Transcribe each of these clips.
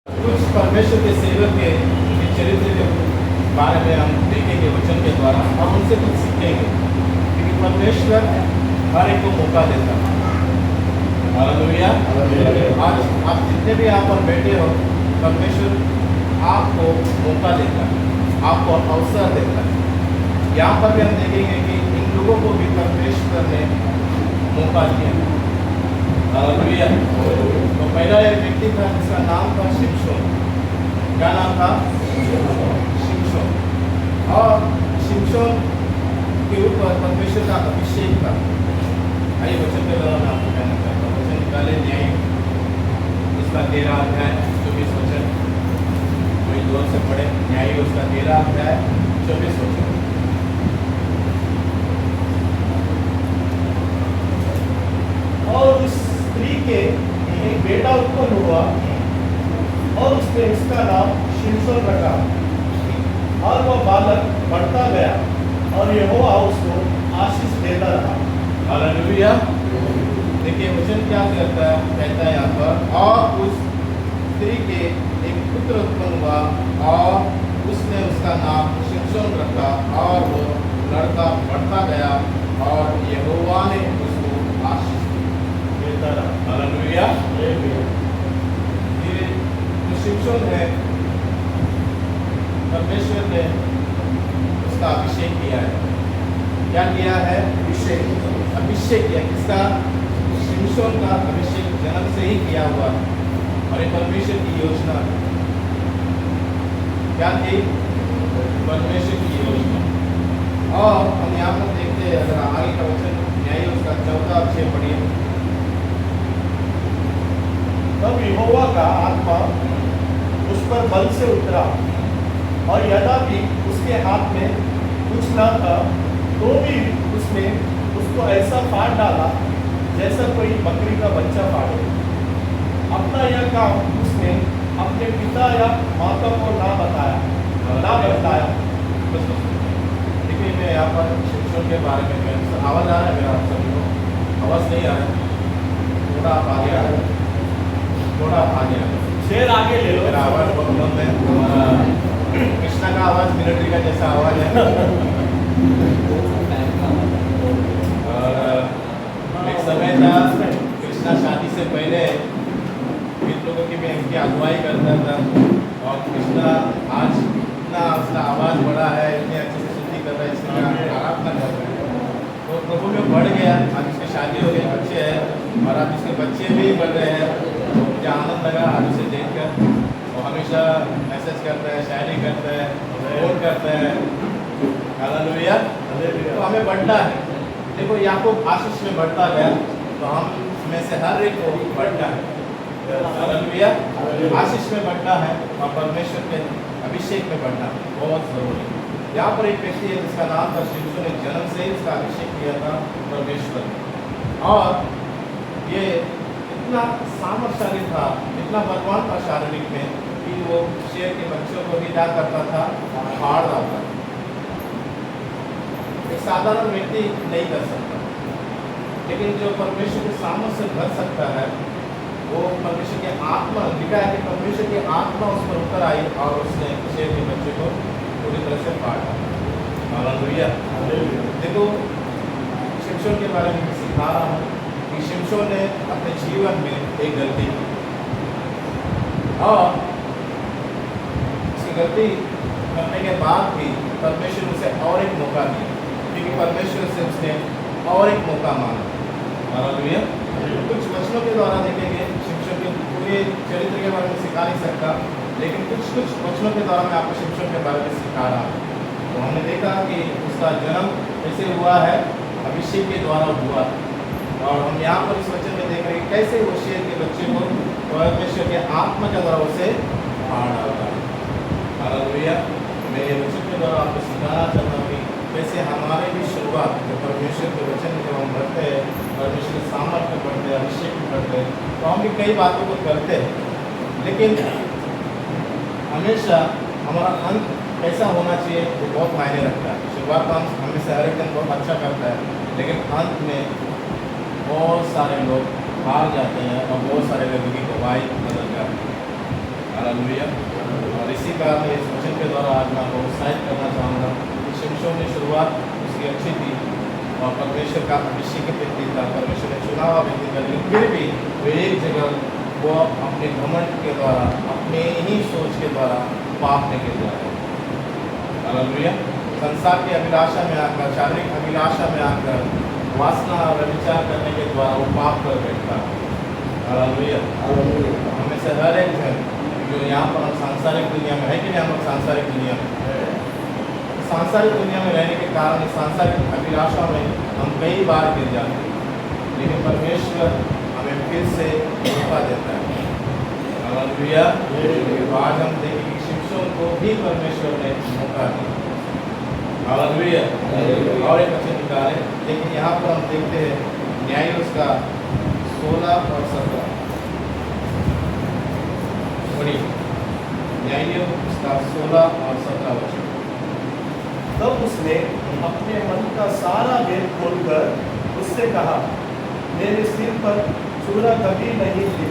कुछ परमेश्वर के सेवक के चरित्र के बारे में हम देखेंगे वचन के द्वारा और उनसे कुछ सीखेंगे, क्योंकि परमेश्वर हर एक को मौका देता है। हालेलुया। आज आप जितने भी यहाँ पर बैठे हो, परमेश्वर आपको मौका देता है, आपको अवसर देता है। यहाँ पर भी हम देखेंगे कि इन लोगों को भी परमेश्वर ने मौका दिया। हालेलुया। तो पहला एक व्यक्ति था जिसका नाम था शिमशोन। क्या नाम था? शिमशोन। और शिमशोन के ऊपर परमेश्वर का अभिषेक था। आइए वचन के द्वारा मैं आपको कहना चाहता हूँ। वचन निकाले न्याय उसका 13 अध्याय 24 वचन। कोई जोर से पढ़े। न्याय उसका 13 अध्याय 24 वचन। और उस स्त्री के एक बेटा उत्पन्न हुआ और उसने उसका नाम शिमशोन रखा, और वह बालक बढ़ता गया और यहोवा उसको आशीष देता रहा। हालेलुया। देखिए वचन क्या कहता है यहाँ पर, और उस स्त्री के एक पुत्र उत्पन्न हुआ और उसने उसका नाम शिमशोन रखा, और वो लड़का बढ़ता गया और यहोवा ने उसको आशीष देता रहा। हालेलुया। ये जो शिमशोन है, परमेश्वर ने उसका अभिषेक किया है। क्या किया है? अभिषेक किया। किसका? शिमशोन का अभिषेक जन्म से ही किया हुआ है। और ये परमेश्वर की योजना क्या थी? परमेश्वर की योजना। और हम यहाँ पर देखते हैं, अगर आगे का वचन न्याय उसका 14 अध्याय पढ़िए। तब यहोवा का आत्मा उस पर बल से उतरा, और यद्यपि उसके हाथ में कुछ न था, तो भी उसने उसको ऐसा फाड़ डाला जैसा कोई बकरी का बच्चा फाड़े। अपना यह काम उसने अपने पिता या माता को ना बताया। देखिए मैं यहाँ पर शिमशोन के बारे में आवाज़ आ रहा है मेरा? आप सभी को आवाज़ नहीं आ रहा है? थोड़ा आप आगे आ रहे, थोड़ा आप आगे आ रहे। शेर आगे ले लो। मेरा आवाज़ बहुत बुलंद है। हमारा कृष्णा का आवाज़ मिलिट्री का जैसा आवाज़ है। और एक समय था, कृष्णा शादी से पहले इन लोगों की मैं इनकी अगुवाई करता था, और कृष्णा आज इतना उसका आवाज़ बढ़ा है, इतने अच्छे से स्तुति कर रहा है, इसलिए आराधना कर रहा है। तो प्रभु में बढ़ गया। आज इसकी शादी हो गई, बच्चे हैं, और अब इसके बच्चे भी बढ़ रहे हैं। तो मुझे आनंद लगा आज उसे देखकर। वो हमेशा मैसेज करता है, शायरी करता है, फोन करता है। हालेलुया। तो हमें बढ़ना है। देखो याकूब आशीष में बढ़ता गया, तो हम में से हर एक को बढ़ना है। हालेलुया। आशीष में बढ़ना है और परमेश्वर के अभिषेक में बढ़ना बहुत जरूरी है। यहाँ पर एक व्यक्ति है जिसका नाम था शिमशोन। ने जन्म से ही इसका अभिषेक किया था परमेश्वर ने, और ये इतना सामर्थ्यशाली था, इतना बलवान था शारीरिक में, कि वो शेर के बच्चों को भी क्या करता था? फाड़ डालता था। एक साधारण व्यक्ति नहीं कर सकता, लेकिन जो परमेश्वर के सामर्थ्य से भर सकता है, वो परमेश्वर की आत्मा, लिखा है कि परमेश्वर की आत्मा उस पर उतर आई और उसने शेर के बच्चे को पूरी तरह से फाड़ डाला। हालेलुया। देखो शिमशोन के बारे में सिखा रहा हूँ कि शिमशोन ने अपने जीवन में एक गलती की, और उसकी गलती करने के बाद भी परमेश्वर उसे और एक मौका दिया, क्योंकि परमेश्वर से उसने और एक मौका मांगा। हालेलुया। कुछ वचनों के द्वारा देखेंगे, शिमशोन के पूरे चरित्र के बारे में सिखा नहीं सकता, लेकिन कुछ वचनों के द्वारा मैं आपको शिमशोन के बारे में सिखा रहा हूँ। तो हमने देखा कि उसका जन्म कैसे हुआ है? अभिषेक के द्वारा हुआ। और हम यहाँ पर इस वचन में देख रहे हैं कैसे वो शेर के बच्चे को परमेश्वर के आत्मा के द्वारा उसे फाड़ डाला। हालेलुया। मैं ये वचन के द्वारा आपको सिखाना चाहता हूँ कि कैसे हमारे भी शुरुआत जो परमेश्वर के वचन में जब हम बढ़ते हैं, परमेश्वर के सामर्थ्य में बढ़ते हैं, अभिषेक में बढ़ते हैं, तो हम भी कई बातों को करते हैं, लेकिन हमेशा हमारा अंत कैसा होना चाहिए वो बहुत मायने रखता है। शुरुआत हम हमें से हर एक दिन बहुत अच्छा करता है, लेकिन अंत में बहुत सारे लोग हार जाते हैं और बहुत सारे लोगों की गवाही बदल जाती है। हालेलुया। और इसी कारण इस वचन के द्वारा आज मैं आपको उत्साहित करना चाहूँगा कि शिमशोन ने शुरुआत उसकी अच्छी थी और परमेश्वर का अभिषेक व्यक्ति था, परमेश्वर ने चुना हुआ व्यक्ति था, लेकिन फिर भी वो एक जगह वो अपने घमंड के द्वारा, अपने ही सोच के द्वारा पाप में गिर जाता है। हालेलुया। संसार की अभिलाषा में आकर, शारीरिक अभिलाषा में आकर, वासना और विचार करने के द्वारा वो पाप कर बैठता है। हालेलुया। हमें से हर एक जन जो यहाँ पर हम सांसारिक दुनिया में है कि नहीं, हम लोग सांसारिक दुनिया में, सांसारिक दुनिया में रहने के कारण इस सांसारिक अभिलाषा में हम कई बार गिर जाते हैं, लेकिन परमेश्वर हमें फिर से मौका देता है। हालेलुया। आज हम देखेंगे कि शिमशोन को भी परमेश्वर ने मौका दिया। हालेलुया। और एक वचन निकाले, लेकिन यहाँ पर हम देखते हैं न्याय उसका 16 और 17 न्याय उसका 16 और 17 वचन। तब उसने अपने मन का सारा भेद खोलकर उससे कहा, मेरे सिर पर चूड़ा कभी नहीं फिरी,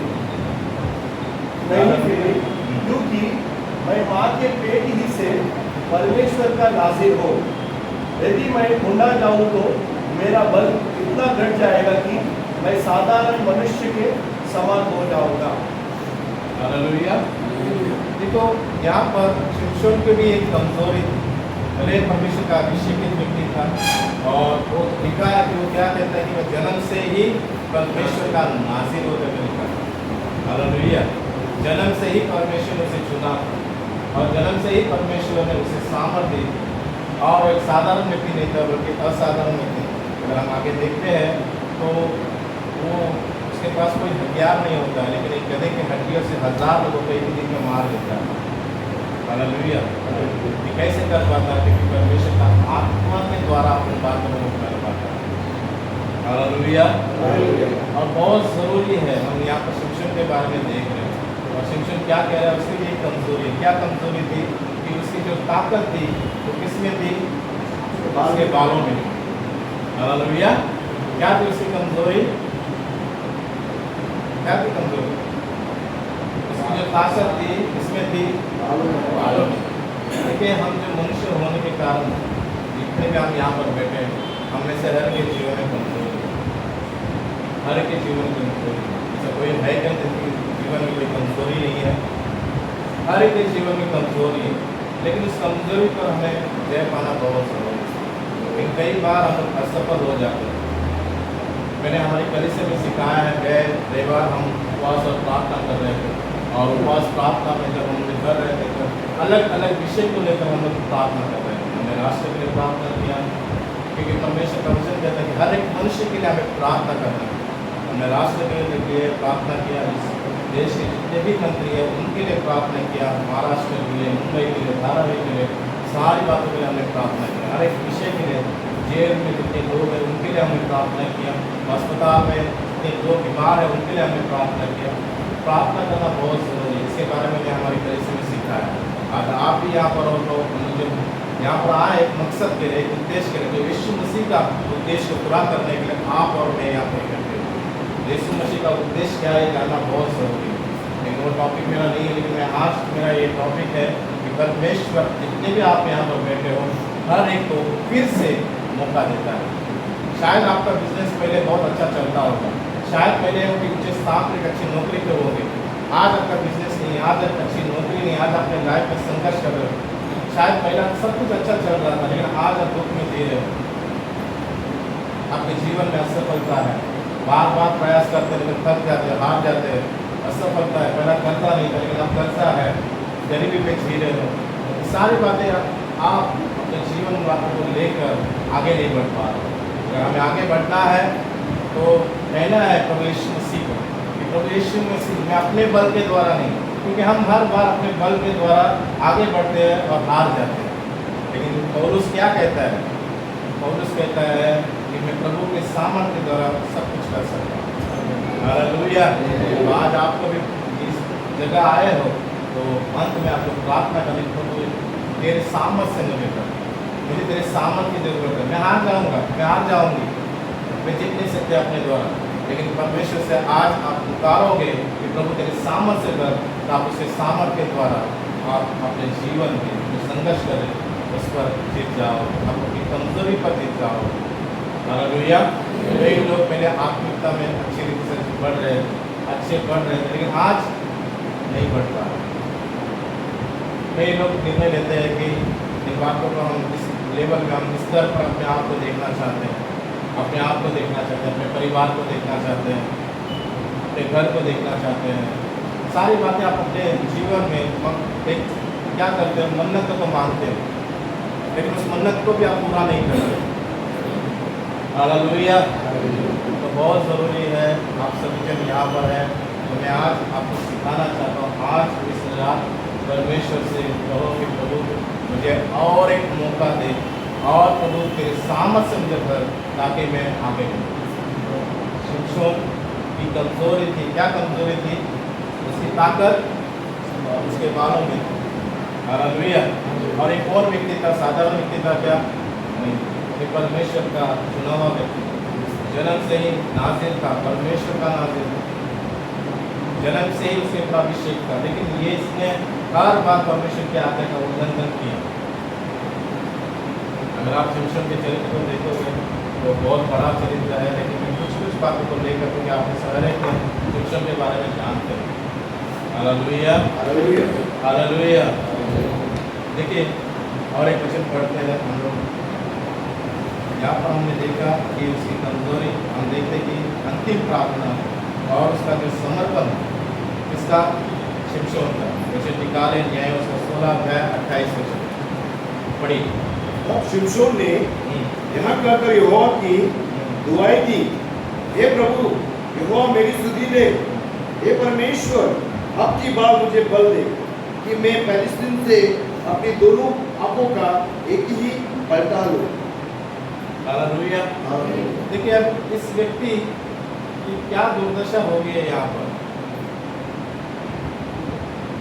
क्योंकि मैं माँ के पेट ही से परमेश्वर का नाज़िर हूँ। यदि मैं ढूंढा जाऊँ तो मेरा बल इतना घट जाएगा कि मैं साधारण मनुष्य के समान हो जाऊँगा। हालेलुया। देखो यहाँ पर शिमशोन की भी एक कमजोरी थी, भले परमेश्वर का अभिषेकित व्यक्ति था और वो लिखा है कि वो क्या कहता है कि वो जन्म से ही परमेश्वर का नाज़िर होकर लिखा था। हालेलुया। जन्म से ही परमेश्वर ने उसे चुना और जन्म से ही परमेश्वर ने उसे सामर्थ्य दी और एक साधारण व्यक्ति नहीं था बल्कि असाधारण व्यक्ति। अगर हम आगे देखते हैं तो वो उसके पास कोई हथियार नहीं होता है, लेकिन एक गधे के हड्डियों से 1000 लोगों को एक ही दिन में मार देता है। हालेलुया। ये कैसे कर पाता है? क्योंकि परमेश्वर का आत्मा के द्वारा अपने बातों को कर पाता है। हालेलुया। और बहुत ज़रूरी है, हम यहाँ पर शिमशोन के बारे में देख रहे हैं और शिमशोन क्या कह रहा है, उसकी भी एक कमजोरी है। क्या कमजोरी थी? कि उसकी जो ताकत थी वो किसमें थी? उसके बालों में। हालेलुया। क्या थी उसकी कमजोरी? क्या थी कमजोरी? उसकी जो ताकत थी इसमें थी बालों में। देखिए, हम जो मनुष्य होने के कारण जितने भी हम यहाँ पर बैठे हैं, हम में से हर के जीवन में कमजोरी, हर के जीवन में कमजोरी, ऐसा कोई है क्या जिसके जीवन में कोई कमजोरी नहीं है? हर एक के जीवन में कमजोरी है, लेकिन उस कमजोरी पर हमें जय पाना बहुत जरूरी है। लेकिन कई बार हम असफल हो जाते हैं। मैंने हमारी कलीसिया में सिखाया है, गए रविवार हम उपवास और प्रार्थना कर रहे थे और उपवास प्रार्थना में जब हम कर रहे थे तो अलग अलग विषय को लेकर हम लोग प्रार्थना कर रहे थे। हमने राष्ट्र के लिए प्रार्थना किया, क्योंकि परमेश्वर का वचन कहता है कि हर एक मनुष्य के लिए हमें प्रार्थना करना है। हमने राष्ट्र के लिए प्रार्थना किया, इस देश के जितने भी मंत्री हैं उनके लिए प्रार्थना किया, महाराष्ट्र के लिए, मुंबई के लिए, धारावी के लिए, सारी बातों के लिए हमने प्रार्थना किया। हर एक विषय के लिए, जेल में जितने लोग हैं उनके लिए हमने प्रार्थना किया, अस्पताल में जितने लोग बीमार हैं उनके लिए हमने प्रार्थना किया। प्रार्थना करना बहुत ज़रूरी है, इसके बारे में हमारी कलीसिया में सिखाया है। आज आप भी यहाँ पर हो तो मुझे यहाँ पर आए एक मकसद के लिए, एक उद्देश्य के लिए, जो यीशु मसीह का उद्देश्य को पूरा करने के लिए आप और मैं यहाँ पर इकट्ठे हैं। यीशु मसीह का उद्देश्य क्या है जानना बहुत ज़रूरी है। लेकिन वो टॉपिक मेरा नहीं है, लेकिन मैं आज मेरा ये टॉपिक है कि परमेश्वर जितने भी आप यहाँ पर बैठे हो हर एक को फिर से मौका देता है। शायद आपका बिजनेस पहले बहुत अच्छा चलता होगा, शायद पहले आप एक अच्छे स्थान पर एक अच्छी नौकरी पे होंगे, आज आपका बिजनेस नहीं, आज एक अच्छी नौकरी नहीं, आज आपने लाइफ में संघर्ष कर रहे हो। शायद पहले सब कुछ अच्छा चल रहा था, लेकिन आज आप दुख में जी रहे हो, आपके जीवन में असफलता है, बार बार प्रयास करते हैं लेकिन थक जाते हैं, हार जाते हैं, असफलता है, पहला करता नहीं था लेकिन अब करता है, गरीबी पे जी रहे हो। सारी बातें आप अपने जीवन बातों को लेकर आगे नहीं बढ़ पा रहे। अगर हमें आगे बढ़ना है तो कहना है प्रभु यीशु मसीह को कि प्रभु यीशु मसीह, मैं अपने बल के द्वारा नहीं, क्योंकि हम हर बार अपने बल के द्वारा आगे बढ़ते हैं और हार जाते हैं। लेकिन पौलुस क्या कहता है? पौलुस कहता है कि मैं प्रभु के सामर्थ्य के द्वारा सब कुछ कर सकता हूँ। हालेलुया। तो आज आपको भी इस जगह आए हो तो अंत में आपको प्रार्थना करनी, प्रभु तेरे सामर्थ्य से मुझे कर, मुझे तेरे सामर्थ्य की जरूरत है। मैं हार जाऊँगा, मैं हार जाऊँगी, मैं जीत नहीं सकते अपने द्वारा, लेकिन परमेश्वर से आज आप पुकारोगे कि प्रभु तेरे सामर्थ्य से कर, तो आप उसे सामर्थ्य के द्वारा आप अपने जीवन में जो संघर्ष करें उस पर जीत जाओ, आपकी कमजोरी पर जीत जाओ। हालेलुया। कई लोग पहले आत्मिकता में अच्छी रीति से बढ़ रहे, अच्छे बढ़ रहे थे, लेकिन आज नहीं बढ़ पा रहे। कई लोग निर्णय लेते हैं कि इन बातों को हम इस लेवल में, हम इस स्तर पर अपने आप को देखना चाहते हैं, अपने आप को देखना चाहते हैं, अपने परिवार को देखना चाहते हैं, अपने घर को देखना चाहते हैं। सारी बातें आप अपने जीवन में एक क्या करते हैं, मन्नत तो मांगते हैं, लेकिन उस मन्नत को भी आप पूरा नहीं करते। हालेलुया। तो बहुत ज़रूरी है, आप सभी जन यहाँ पर हैं, तो मैं आज आपको सिखाना चाहता हूँ। आज इस रात परमेश्वर से कहो कि प्रभु मुझे और एक मौका दे, और प्रभु तेरे सामर्थ्य से मुझे भर, ताकि मैं आगे बढ़ूँ। शिमशोन की कमज़ोरी थी, क्या कमज़ोरी थी? उसकी ताकत उसके बालों में थी। हालेलुया। और एक और व्यक्ति था, साधारण व्यक्ति था क्या? नहीं, ये परमेश्वर का चुना हुआ व्यक्ति, जन्म से ही नाज़िर था, परमेश्वर का नाज़िर था, जन्म से ही उसके ऊपर अभिषेक था, लेकिन ये इसने हर बार परमेश्वर के आज्ञा का उल्लंघन किया। अगर आप शिमशोन के चरित्र को देखोगे तो बहुत बड़ा चरित्र है, लेकिन मैं कुछ बातों को लेकर, क्योंकि आपने सारे शिमशोन के बारे में जानते हैं। Hallelujah, hallelujah, hallelujah. देखिए, और एक वचन पढ़ते हैं हम लोग। यहाँ पर हमने देखा कि उसकी कमजोरी, हम देखते कि अंतिम प्रार्थना और उसका जो समर्पण इसका शिमशोन का वचन निकाले, न्याय उसका 16 अध्याय 28 वचन पढ़ी। तब शिमशोन ने यहाँ कहकर यहोवा की दुआई दी, हे प्रभु, यहोवा मेरी सुधि ले, हे परमेश्वर, अब की बार मुझे बल दे कि मैं फिलिस्तीन से अपनी दोनों आंखों का एक ही पलटा लूं। हालेलुया। देखिए, अब इस व्यक्ति की क्या दुर्दशा हो गई है यहाँ पर।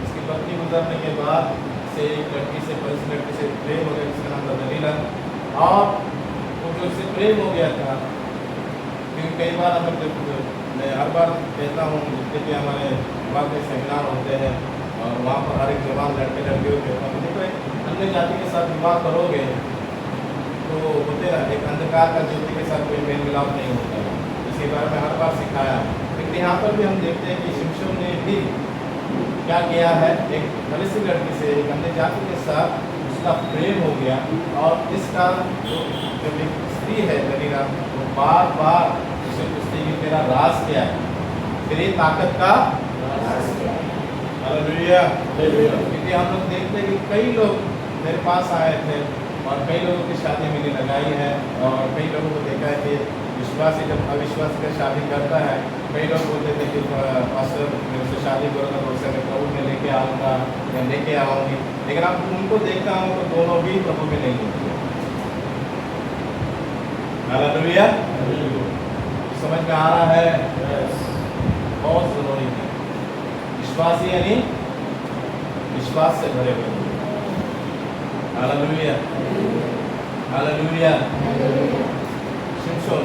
इसकी पत्नी गुजरने के बाद से एक लड़की से, परिस लड़की से प्रेम हो गया, जिसका नाम था दलीला, और वो जो उससे प्रेम हो गया था, क्योंकि कई बार मैं हर बार कहता हूँ, जितने भी हमारे बात में सेमिनार होते हैं और वहाँ पर हर एक जवान लड़के लड़कियों के देखो, अन्य जाति के साथ विवाह करोगे तो होते ना, एक अंधकार का ज्योति के साथ कोई मेल मिलाप नहीं होता है। इसके बारे में हर बार सिखाया, लेकिन यहाँ पर भी हम देखते हैं कि शिमशोन ने भी क्या किया है, एक फिलिस्तीन लड़की से, एक अन्य जाति के साथ उसका प्रेम हो गया, और इसका जो एक स्त्री है दलीला, वो बार बार उसे पूछती कि तेरा राज क्या है, तेरी ताकत का राज क्या है। हालेलुया। क्योंकि हम लोग देखते हैं कि कई लोग मेरे पास आए थे और कई लोगों की शादी मैंने लगाई है, और कई लोगों को देखा है कि विश्वासी जब अविश्वासी का शादी करता है, कई लोग बोलते थे कि पास्टर मेरे से शादी करोगे तो उससे मैं प्रभु में लेके आऊँगा या लेके आऊँगी, लेकिन आप उनको देखता हूँ तो दोनों भी प्रभु में नहीं होते। हालेलुया। समझ में आ रहा है? बहुत जरूरी है विश्वासी, यानी विश्वास से भरे हुए। Hallelujah, hallelujah. शिमशोन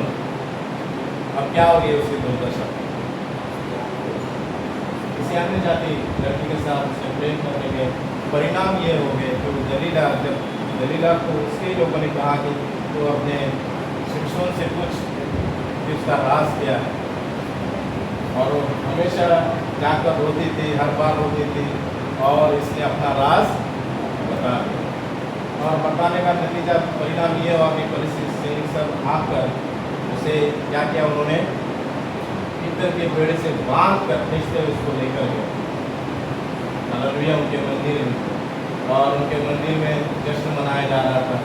अब क्या हो गई उसकी दुर्दशा? किसी अन्य जाति लड़की के साथ उसने प्रेम करने के परिणाम ये हो गए कि दलीला, जब दलीला को उसके लोगों ने कहा कि तो अपने शिमशोन से पूछ कि उसका राज क्या है, और वो हमेशा जाकर रोती थी, हर बार रोती थी, और इसने अपना राज बता दिया। और बताने का नतीजा परिणाम ये हुआ कि परिस्थिति से सब आकर उसे क्या किया, उन्होंने पीतल के बेड़े से बांध कर खींचते हुए उसको लेकर गए हालेलुया उनके मंदिर में, और उनके मंदिर में जश्न मनाया जा रहा था।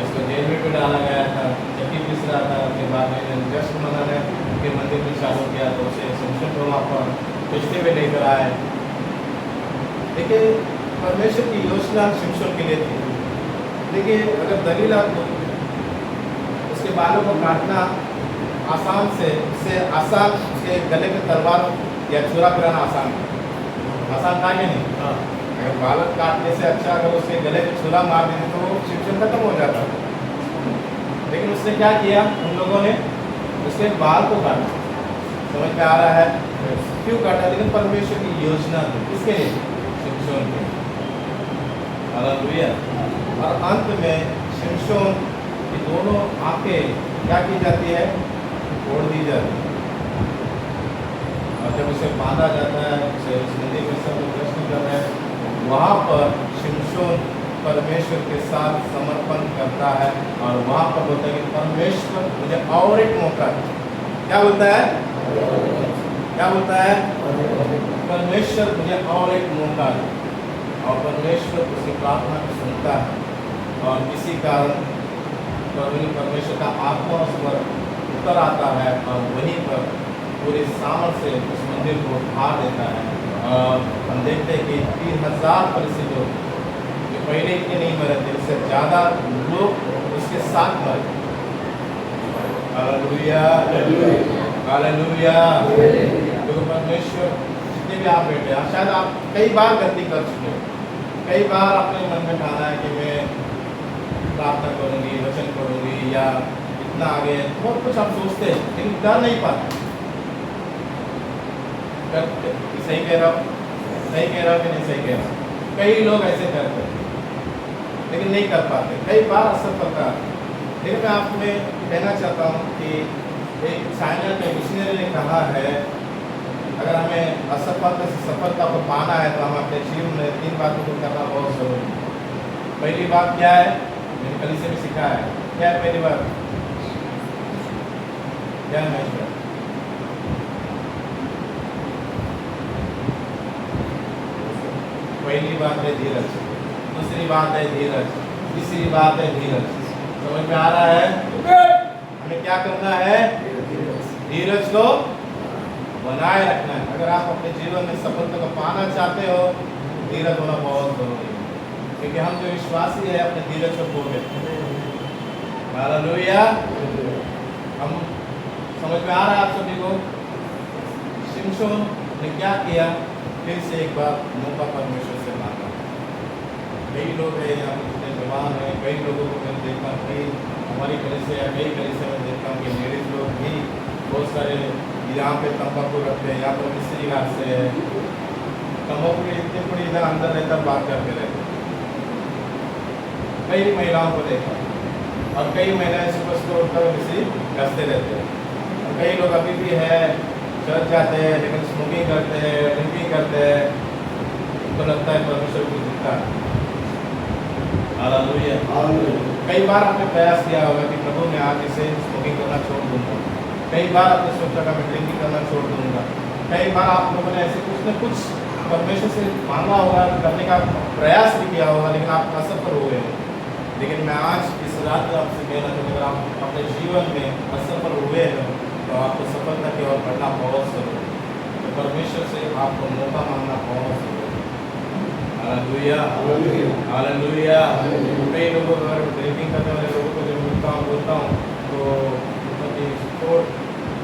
उसको जेल में भी डाला गया था, चक्की पिस रहा था। उसके बाद में जश्न मनाने उनके मंदिर में चालू किया, तो उसे शिमशोन को वहाँ पर खींचते हुए लेकर आए। देखिए, परमेश्वर की योजना शिमशोन के लिए थी। देखिए, अगर दलीला को उसके बालों को काटना आसान से उससे आसान, उसके गले में तलवार या छुरा फिराना आसान था कि नहीं? अगर बाल काटने से अच्छा अगर उसके गले में छुरा मार देते तो वो शिमशोन खत्म हो जाता। लेकिन उसने क्या किया, उन लोगों ने उसके बाल को काटा, समझ में आ रहा है? क्यों काटा? लेकिन परमेश्वर की योजना थी, किसके लिए? शिमशोन के। हालेलुया। और अंत में शिमशोन की दोनों आंखें क्या की जाती है? फोड़ दी जाती है। और जब उसे बांधा जाता है, उसे उस नदी में सब लोग दर्शन कर रहे हैं, वहाँ पर शिमशोन परमेश्वर के साथ समर्पण करता है और वहाँ पर बोलता है कि परमेश्वर मुझे और एक मौका दे। क्या बोलता है? क्या बोलता है? परमेश्वर मुझे और एक मौका दे। और परमेश्वर उसकी प्रार्थना को सुनता है और इसी कारण परमेश्वर का आत्मा उस पर उतर आता है और वहीं पर पूरे सामर्थ से उस मंदिर को ढा देता है। और हम देखते हैं कि 3000 परिचित लोग जो पहले इतने नहीं मरे थे, इससे ज़्यादा लोग उसके साथ मरे। Hallelujah, hallelujah. क्योंकि परमेश्वर जितने भी आप बैठे हैं, शायद आप कई बार गलती कर चुके हो, कई बार अपने मन में ठाना है कि मैं प्रार्थना करूँगी, वचन पढ़ूंगी या इतना आगे, बहुत कुछ आप सोचते हैं लेकिन कर नहीं पाते। सही कह रहा हूँ? सही कह रहा हूँ कि नहीं सही कह रहा हूँ? कई लोग ऐसे करते हैं लेकिन नहीं कर पाते, कई बार असफलता। लेकिन मैं आप में कहना चाहता हूँ कि एक चाइना के मिशनरी ने कहा है, अगर हमें असफलता से सफलता को पाना है तो हम अपने जीवन में 3 बातों को करना बहुत जरूरी है। पहली बात क्या है? मैंने कल से भी सीखा है। क्या है पहली बात? क्या है? पहली बात है धीरज, दूसरी बात है धीरज, तीसरी बात है धीरज। समझ में आ रहा है? हमें क्या करना है? धीरज को बनाए रखना है। अगर आप अपने जीवन में सफलता को पाना चाहते हो, धीरज होना बहुत जरूरी है, क्योंकि हम जो विश्वासी है अपने धीरज को खो देते हैं। हालेलुया। हम समझ में आ रहा है आप सभी को? शिमशोन ने क्या किया? फिर से एक बार मौका परमेश्वर से मांगा। कई लोग हैं यहाँ पर जितने जवान हैं, कई लोगों को मैंने देखा कि हमारी गली से या कई गली से मैं देखता हूँ कि लेडीज लोग भी बहुत सारे यहाँ पे तंबाकू रखते हैं, यहाँ पर मिस्त्री घाट से है, तंबाकू के इतने पूरी इधर अंदर रहकर बात करते रहते हैं। कई महिलाओं को देखा और कई महिलाएं सुबह सुबह उठकर मिस्त्री घसते रहते हैं। और कई लोग अभी भी है, चर्च जाते हैं लेकिन स्मोकिंग करते हैं, ड्रिंकिंग करते हैं। उनको लगता है परमेश्वर को दिखता है। हालेलुया। कई बार आपने प्रयास किया होगा कि प्रभु मैं आज इसे स्मोकिंग करना छोड़ दूंगा। कई बार आपने सोचा कि मैं ड्रिंकिंग करना छोड़ दूंगा। कई बार आप लोगों ने ऐसे कुछ न कुछ परमेश्वर से मांगा होगा, करने का प्रयास भी किया होगा, लेकिन आप असफल हो गए। लेकिन मैं आज इस रात आपसे कहना चाहूँगा, अगर आप अपने जीवन में असफल हुए हैं तो आपको सफलता की ओर बढ़ना बहुत जरूरी है। तो परमेश्वर से आपको मौका मांगना बहुत जरूरी है। Hallelujah, hallelujah. कई लोगों को अगर ड्रिंकिंग करने वाले लोगों को जब बोलता हूँ तो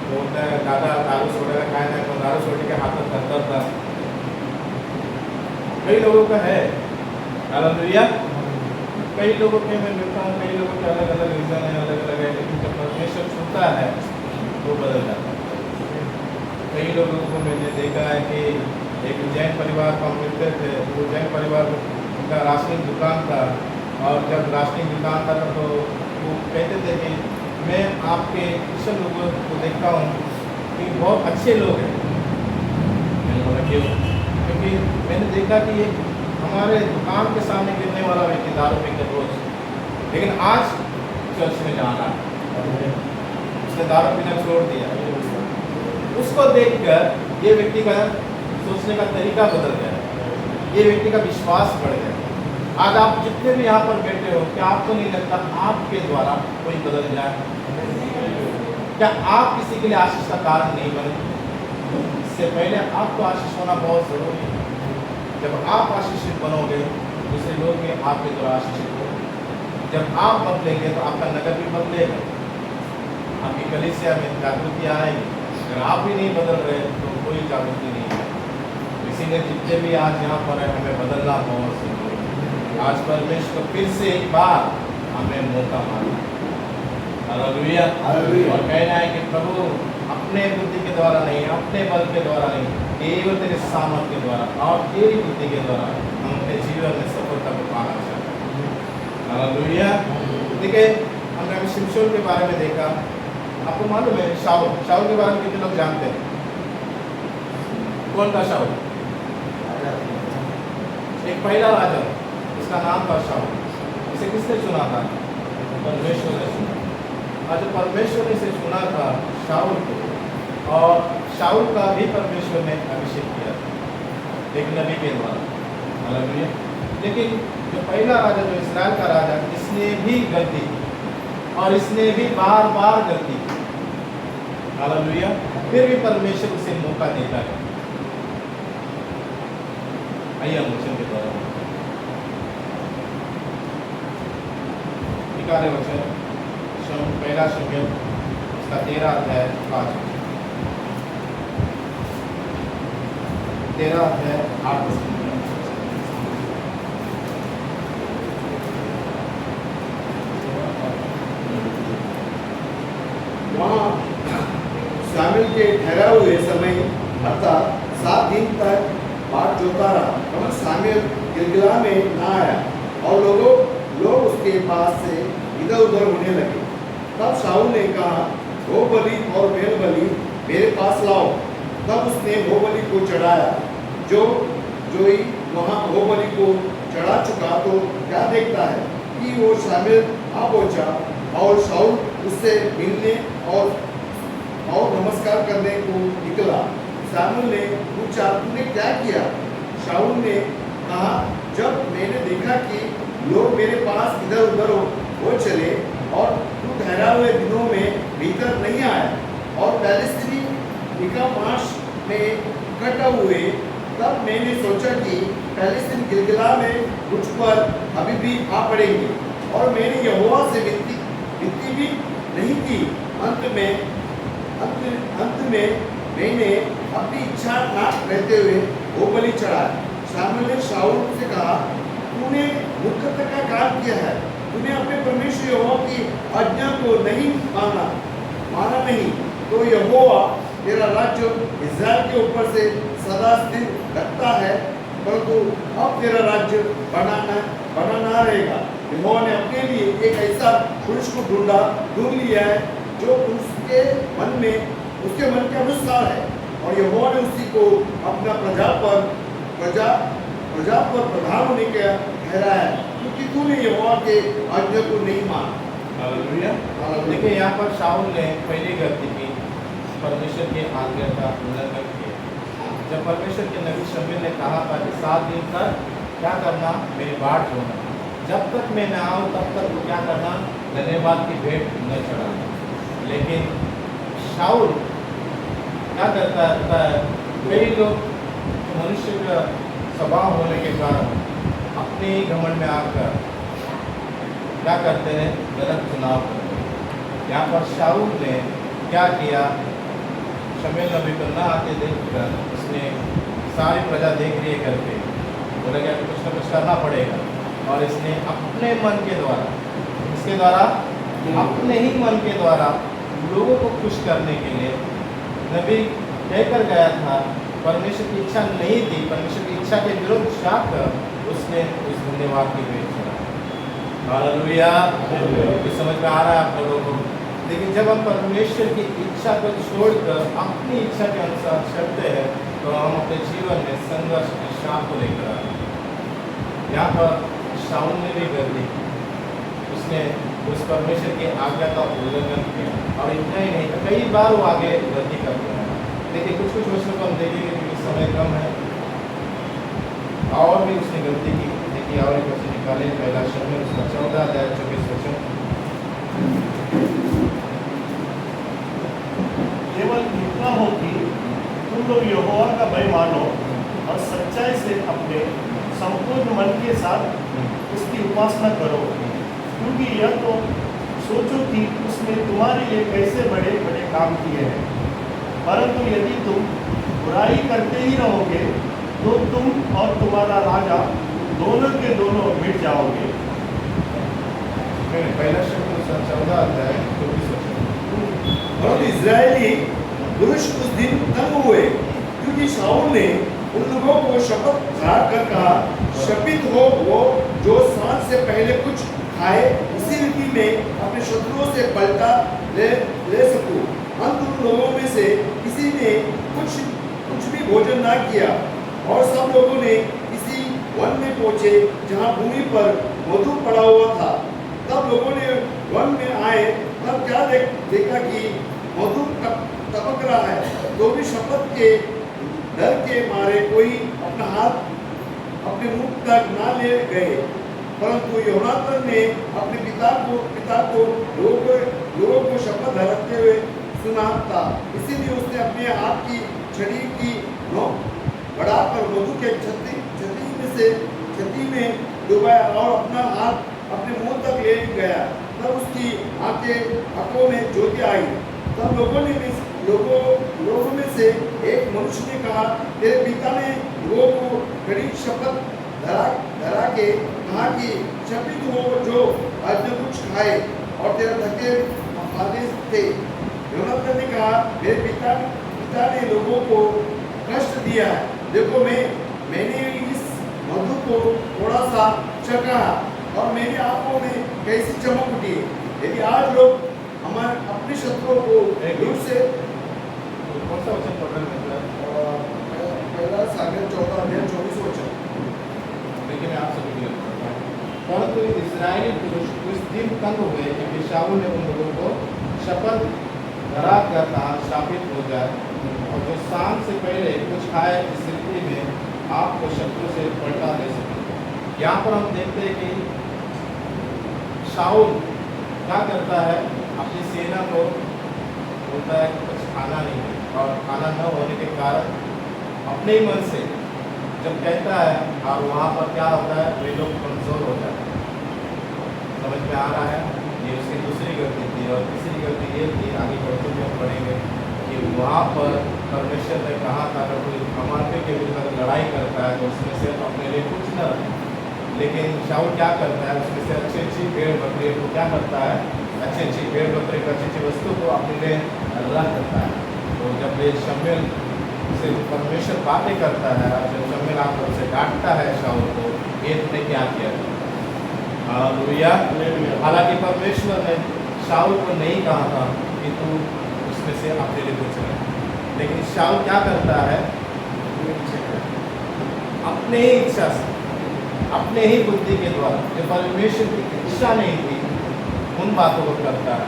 बोलता है दादा दारू सोडा का खाया था, तो दारू सोडे के हाथ में दर्द था। कई लोगों का है। हालेलुया। कई लोगों के मैं देखता हूँ, कई लोगों के अलग अलग रीज़न है, अलग अलग है, लेकिन जब परमेश्वर छूता है वो बदल जाता है। कई लोगों को मैंने देखा है कि एक जैन परिवार को हम मिलते थे, वो जैन परिवार उनका राशनिंग दुकान था, और जब राशनिंग दुकान था तो वो कहते थे कि मैं आपके क्रिश्चियन लोगों को देखता हूँ कि बहुत अच्छे लोग हैं। मैंने बोला क्यों? क्योंकि मैंने देखा कि ये हमारे दुकान के सामने गिरने वाला व्यक्ति दारू पीकर रोज, लेकिन आज चर्च में जाना है, उसने दारू पीना छोड़ दिया। उसको देखकर ये व्यक्ति का सोचने का तरीका बदल गया, ये व्यक्ति का विश्वास बढ़ गया। आज आप जितने भी यहाँ पर बैठे हो, क्या आपको नहीं लगता आपके द्वारा कोई बदल जाए? क्या आप किसी के लिए आशीष का कारण नहीं बने? इससे पहले आपको आशीष होना बहुत जरूरी है। जब आप आशीषित बनोगे, दूसरे लोग भी आपके द्वारा आशीषित होंगे। जब आप बदलेंगे तो आपका नगर भी बदलेगा, आपकी कलीसिया में जागृति आएगी। अगर आप भी नहीं बदल रहे तो कोई जागृति नहीं है। इसीलिए जितने भी आज यहाँ पर है, हमें बदलना बहुत जरूरी है। आज परमेश्वर को फिर से एक बार हमें मौका मांगना है। हालेलुया। और कहना है कि प्रभु अपने बुद्धि के द्वारा नहीं, अपने बल के द्वारा नहीं, केवल तेरे सामर्थ के द्वारा और तेरी बुद्धि के द्वारा हम अपने जीवन में सफलता को पाना चाहते हैं। हालेलुया। देखिए, हमने अभी शिमशोन के बारे में देखा। आपको मालूम है शाऊल के बारे में कितने लोग जानते हैं? कौन था शाऊल? एक पहला राजा, इसका नाम था शाऊल। इसे किसने चुना था? परमेश्वर ने चुना। और जब परमेश्वर ने इसे चुना था शाऊल को, और शाऊल का भी परमेश्वर ने अभिषेक किया था एक नबी के द्वारा। हालेलुया। लेकिन जो पहला राजा, जो इस्राएल का राजा, इसने भी गलती की और इसने भी बार बार गलती की। हालेलुया। फिर भी परमेश्वर उसे मौका देता है। आइए हम वचन के द्वारा निकाले वचन पहला शमूएल इसका 13 अध्याय 5 13 अध्याय 8 वहाँ शामिल के ठहरा हुए समय अर्थात 7 दिन तक बाट जोता रहा, मगर शामिल गिलगिला में ना आया और लोग उसके पास से इधर उधर होने लगे। तब शाऊल ने कहा, वो बलि और मेल बलि मेरे पास लाओ। तब उसने वो बलि को चढ़ाया। जो ही वहाँ वो बलि को चढ़ा चुका तो क्या देखता है कि वो शामिल आ पहुँचा और शाऊल उससे मिलने और नमस्कार करने को निकला। शाऊल ने पूछा, तूने क्या किया? शाऊल ने कहा, जब मैंने देखा कि लोग मेरे पास इधर उधर हो चले और तू ठहरा हुए दिनों में भीतर नहीं आया और फिलिस्ती मिकामाश में इकट्ठा हुए, तब मैंने सोचा कि फिलिस्ती गिलगिला में मुझ पर अभी भी आ पड़ेंगे और मैंने यहोवा से विनती भी नहीं की। अंत में मैंने अपनी इच्छा ना रहते हुए वो बलि चढ़ाया। शाऊल ने शाऊल से कहा, तूने मूर्खता का काम किया है। तूने अपने परमेश्वर यहोवा की आज्ञा को नहीं माना नहीं, तो यहोवा तेरा राज्य इस्राएल के ऊपर से सदा स्थिर रखता है, परंतु अब तेरा राज्य बना ना रहेगा। यहोवा ने अपने लिए एक ऐसा पुरुष को ढूंढ लिया है जो उसके मन के अनुसार है, और यहोवा ने उसी को अपना प्रजा पर प्रधान होने का ठहराया है, क्योंकि तूने यहोवा के आज्ञा को नहीं माना। हालेलुया। देखिए, यहाँ पर शाऊल ने पहली गलती की, परमेश्वर की आज्ञा का उल्लंघन किया। जब परमेश्वर के नबी शमूएल ने कहा था कि 7 दिन तक क्या करना, मेरी बाट जोड़ना, जब तक मैं न आऊँ तब तक वो क्या करना, धन्यवाद की भेंट न चढ़ाना। लेकिन शाऊल क्या करता है, कई लोग मनुष्य का स्वभाव होने के कारण अपने ही घमंड में आकर क्या करते हैं, गलत चुनाव करते हैं। यहाँ पर शाऊल ने क्या किया, शमूएल नबी को न आते देखकर उसने सारी प्रजा देख रही है करके बोला कि कुछ न कुछ करना पड़ेगा, और इसने अपने मन के द्वारा, इसके द्वारा अपने ही मन के द्वारा लोगों को खुश करने के लिए नबी कहकर गया था, परमेश्वर की इच्छा नहीं थी, परमेश्वर की इच्छा के विरुद्ध जाकर उसने उस धन्यवाद की भेंट चढ़ाई। हालेलुया। ये समझ में आ रहा है आप लोगों को? लेकिन जब हम परमेश्वर की इच्छा को छोड़कर अपनी इच्छा के अनुसार चलते हैं तो हम अपने जीवन में संघर्ष की शाप को लेकर आते हैं। यहाँ पर शाऊल ने भी गलती की, उसने उस परमेश्वर की आज्ञा का उल्लंघन किया, और इतना ही नहीं, कई बार वो आगे गलती करते हैं। देखिए, कुछ वचनों को हम देखेंगे क्योंकि समय कम है, और भी उसने गलती की। देखिए, और एक वचन निकाले, पहला शमूएल उसका 14 अध्याय 24 वचन। केवल इतना हो कि तुम लोग यहोवा का भय मानो और सच्चाई से अपने संपूर्ण मन के साथ उसकी उपासना करो, क्योंकि यह तो सोचो कि उसने तुम्हारे लिए कैसे बड़े बड़े काम किए हैं। परंतु यदि तुम बुराई करते ही रहोगे तो तुम और तुम्हारा राजा दोनों के दोनों मिट जाओगे। पहला शमूएल 14 अध्याय 24 वचन। और इजरायली पुरुष उस दिन तंग हुए, क्योंकि शाऊल ने उन लोगों को शपथ खाकर कहा, शपित हो वो जो सांझ से पहले कुछ खाए, इसी रीति में अपने शत्रुओं से पलटा ले सकूं। अंत उन लोगों में से किसी ने कुछ भी भोजन ना किया, और सब लोगों ने किसी वन में पहुंचे जहां भूमि पर मधु पड़ा हुआ था। तब लोगों ने वन में आए, तब क्या देखा कि मधु टपक रहा है, तो भी शपथ के डर के मारे कोई अपना हाथ अपने मुख तक ना ले गए। परंतु योनातान ने अपने पिता को लोगों को शपथ धरते हुए सुना था, इसीलिए उसने अपने हाथ की छड़ी की नोक बढ़ाकर मधु के छत्ती में डुबाया और अपना हाथ अपने मुंह तक ले गया। तब उसकी आंखों में ज्योति आई। तब लोगों में से एक मनुष्य ने कहा, तेरे पिता ने लोगों को कड़ी शपथ धरा के कहा कि शपित हो जो आज न कुछ खाए, और तेरा धक्के आदेश थे। योनातान ने कहा, मेरे पिता ने लोगों को कष्ट दिया है। देखो मैंने इस मधु को थोड़ा सा चखा और मेरी आंखों में कैसी चमक उठी। यदि आज लोग हमारे अपने शत्रुओं को दूर से कौन सा वचन पढ़ रहे हैं? पहला सागर 14:24 वचन। लेकिन मैं आप सभी के लिए पढ़ता हूं। परंतु इस्राएली पुरुष उस दिन तंग हुए क्योंकि शाऊल ने उन लोगों को शपथ धरा कर कहा, शापित हो जाए, और जो शाम से पहले कुछ खाए, इस स्थिति में आपको शत्रु से पलटा दे सके। यहाँ पर हम देखते हैं कि शाऊल क्या करता है, अपनी सेना को बोलता है कुछ खाना नहीं है, और खाना न होने के कारण अपने ही मन से जब कहता है, और वहाँ पर क्या होता है, वे लोग कमज़ोर हो जाते हैं। समझ में आ रहा है? ये उसकी दूसरी गलती थी। और तीसरी गलती ये थी, आगे बढ़ते हुए हम पढ़ेंगे कि वहाँ पर परमेश्वर ने कहा था, अगर कोई अमानवीय के विरुद्ध लड़ाई करता है तो उसमें से अपने लिए कुछ न रखे। लेकिन शाऊल क्या करता है, उसमें से अच्छी भेड़ बकरी को क्या करता है, अच्छी भेड़ बकरी को अच्छी वस्तु को अपने लिए रख करता है। तो जब ये शमूएल से परमेश्वर बातें करता है, जब शमूएल आकर उसे डांटता है शाऊल को, ये तुमने क्या किया? हालेलुया। हालांकि परमेश्वर ने शाऊल को नहीं कहा था कि तू उसमें से अपने लिए कुछ रख, लेकिन शाऊल क्या करता है, अपने ही इच्छा से, अपने ही बुद्धि के द्वारा, जो परमेश्वर की इच्छा नहीं थी, उन बातों को करता है।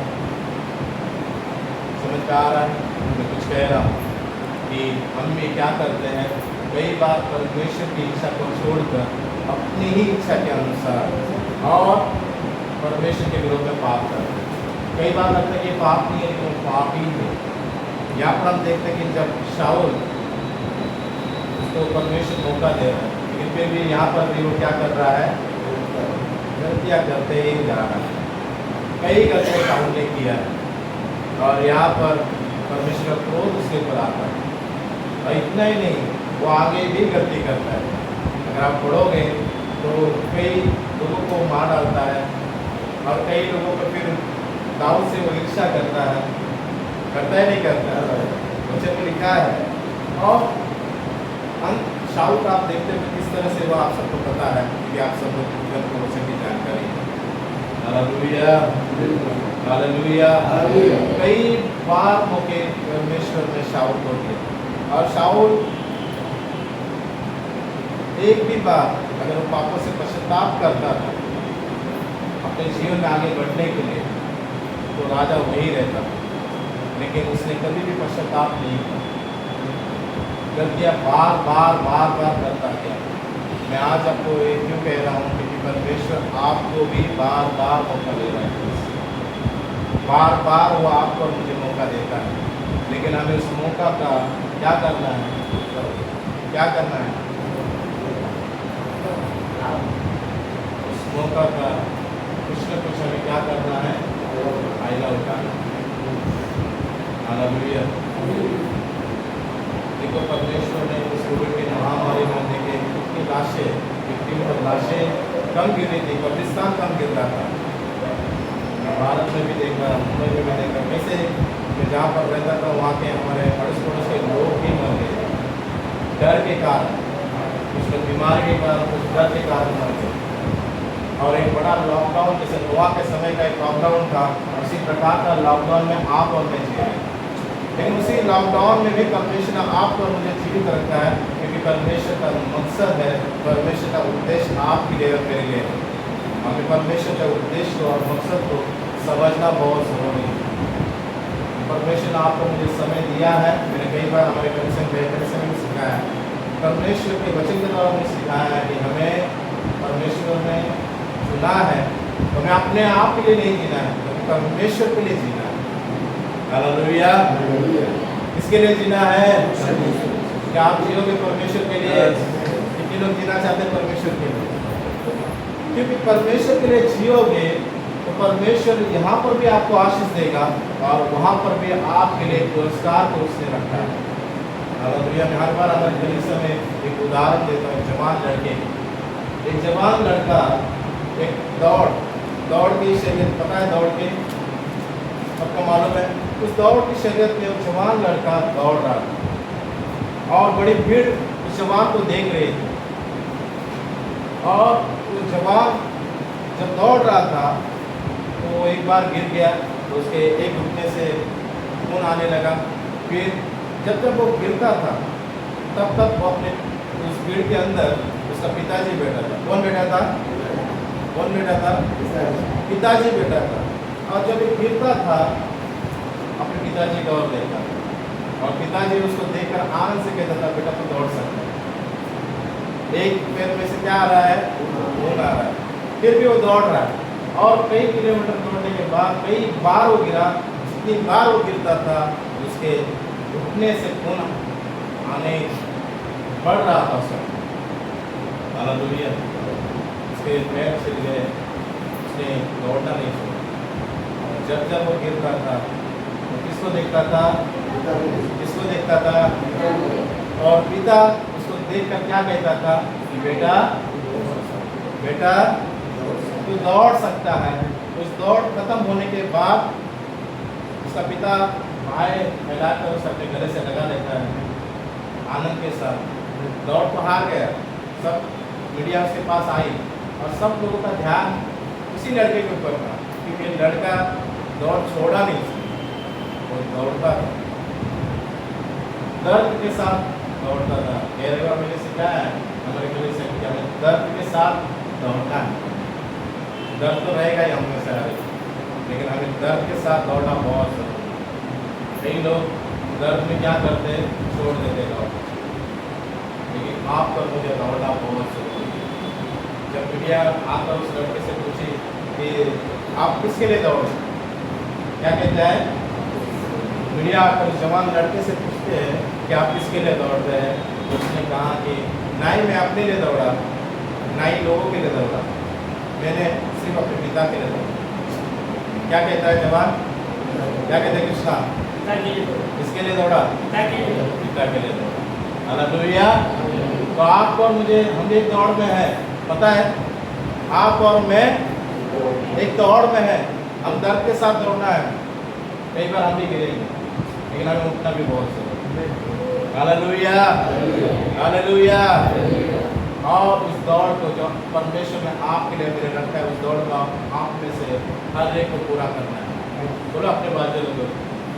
समझ में आ रहा है? मैं कुछ कह रहा हूँ कि हम भी क्या करते हैं, कई बार परमेश्वर की इच्छा को छोड़कर अपनी ही इच्छा के अनुसार और परमेश्वर के विरोध में पाप करते हैं। कई बार लगता है कि पाप नहीं है, लेकिन पाप ही है। यहाँ पर हम देखते हैं कि जब शाऊल उसको परमेश्वर मौका दे रहा है, लेकिन फिर भी यहाँ पर भी वो क्या कर रहा है, गलतियाँ करते ही जा रहा है। कई गलतियाँ शाऊल ने किया है, और यहाँ पर परमेश्वर का क्रोध उसके ऊपर आता है। और इतना ही नहीं, वो आगे भी गलती करता है। अगर आप पढ़ोगे तो कई लोगों को मार डालता है, और कई लोगों को फिर दाऊद से वो ईर्ष्या करता है, करता है नहीं करता है, वचन में लिखा है। और अंत शाऊल का आप देखते हैं किस तरह से वो आप सबको पता है, क्योंकि आप सब लोग को वचन की जानकारी है। Hallelujah, hallelujah. कई बार मौके परमेश्वर ने शाऊल को दिए, और शाऊल एक भी बार अगर वो पापों से पश्चाताप करता था अपने जीवन में आगे बढ़ने के लिए, तो राजा वही रहता। लेकिन उसने कभी भी पश्चाताप नहीं किया, गलतियाँ बार करता गया। मैं आज आपको ये क्यों कह रहा हूँ, क्योंकि परमेश्वर आपको भी बार मौका दे रहा है। बार वो आपको और मुझे मौका देता है, लेकिन हमें उस मौका का क्या करना है, क्या करना है, उस मौका का कुछ न कुछ हमें क्या करना है, फायदा उठाना। हालेलुया। देखो परमेश्वर ने उस कोविड की महामारी में देखे कितनी लाशें, कितनी लाशें कम गिर रही थी, कब्रिस्तान कम गिर रहा था। भारत में भी देखा, मुंबई में भी देखा, कैसे मैं जहाँ पर रहता था वहाँ के हमारे अड़ोस पड़ोस के लोग भी मर गए डर के कारण, कुछ लोग बीमारी के कारण, कुछ डर के कारण मर गए। और एक बड़ा लॉकडाउन, जैसे नोआ के समय का एक लॉकडाउन था, उसी प्रकार का लॉकडाउन में आप और मैं जी रहे हैं। लेकिन उसी लॉकडाउन में भी परमेश्वर ने आपको और मुझे जीवित रखा है, क्योंकि परमेश्वर का मकसद है, परमेश्वर का उद्देश्य आपके लिए और मेरे लिए है। हमें परमेश्वर के उद्देश्य और मकसद को समझना बहुत ज़रूरी है। परमेश्वर ने आपको मुझे समय दिया है, मैंने कई बार हमारे कनेक्शन में सिखाया है, परमेश्वर के वचन के द्वारा मुझे सिखाया है कि हमें परमेश्वर ने चुना है, तो हमें अपने आप के लिए नहीं जीना है, तो परमेश्वर के लिए जीना है। हालेलुया। किसके लिए जीना है? क्या आप जियोगे परमेश्वर के लिए? कितने लोग जीना चाहते हैं परमेश्वर के लिए? क्योंकि परमेश्वर के लिए जियोगे तो परमेश्वर यहाँ पर भी आपको आशीष देगा और वहाँ पर भी आपके लिए पुरस्कार को उसने रखा है। हालेलुया। मैं हर बार हमारे कलीसिया में एक उदाहरण देता हूँ। जवान लड़के, एक जवान लड़का एक दौड़ की शरीयत, पता है दौड़ की, सबको मालूम है। उस दौड़ की शरीयत में एक जवान लड़का दौड़ रहा था और बड़ी भीड़ उस जवान को देख रही थी। और वो जवान जब दौड़ रहा था तो वो एक बार गिर गया, तो उसके एक घुटने से खून आने लगा। फिर जब वो गिरता था तब तक वो अपने उस भीड़ के अंदर उसका पिताजी बैठा था। कौन बैठा था? कौन बैठा था? पिताजी बैठा था। और जब ये गिरता था अपने पिताजी की ओर देखा और पिताजी उसको देखकर आनंद से कहता था, बेटा तू दौड़ सकता है। एक पैर में से क्या आ रहा है? खून आ रहा है, फिर भी वो दौड़ रहा है। और कई किलोमीटर दौड़ने के बाद कई बार वो गिरा, जितनी बार वो गिरता था उसके घुटने से खून आने बढ़ रहा था उसका। हालेलुया। उसके पैर से गए, उसने दौड़ना नहीं छोड़ा। जब वो गिरता था तो किसको देखता था? किसको देखता था? और पिता उसको देखकर क्या कहता था कि बेटा बेटा तू दौड़ सकता है। उस दौड़ खत्म होने के बाद उसका पिता भाई फैलाकर उसे अपने गले से लगा लेता है आनंद के साथ। दौड़ तो हार गया, सब मीडिया उसके पास आई और सब लोगों का ध्यान उसी लड़के के ऊपर था, क्योंकि लड़का दौड़ छोड़ा नहीं, वो दौड़ता था, दर्द के साथ दौड़ता था। एक बार मैंने सिखाया है हमारे गले से कि हमें दर्द के साथ दौड़ना है। दर्द तो रहेगा ही हमें सारे, लेकिन हमें दर्द के साथ दौड़ना बहुत जरूरी है। कई लोग दर्द में क्या करते हैं? छोड़ देते दौड़, लेकिन आपको मुझे दौड़ना बहुत जरूरी है। जब मीडिया आकर उस लड़के से पूछी कि आप किसके लिए दौड़े, क्या कहता है? मीडिया आकर उस जवान लड़के से पूछते हैं कि आप किसके लिए दौड़ रहे हैं, तो उसने कहा कि ना ही मैं अपने लिए दौड़ा, ना ही लोगों के लिए दौड़ा, मैंने सिर्फ अपने पिता के लिए दौड़ा। क्या कहता है जवान? क्या कहते हैं कृष्णा? किसके लिए दौड़ा? पिता के लिए दौड़ा। हालेलुया। तो आप और मुझे, हम एक दौड़ में है, पता है? आप और मैं एक दौड़ में है, हम दर्द के साथ दौड़ना है। कई बार हम भी गिरेंगे, लेकिन हमें उठना भी बहुत जरूरी है। Hallelujah, hallelujah. और उस दौड़ को जो परमेश्वर ने आपके लिए मेरे रखा है, उस दौड़ को आप में से हर एक को पूरा करना है। बोलो अपने बाजू लोगों,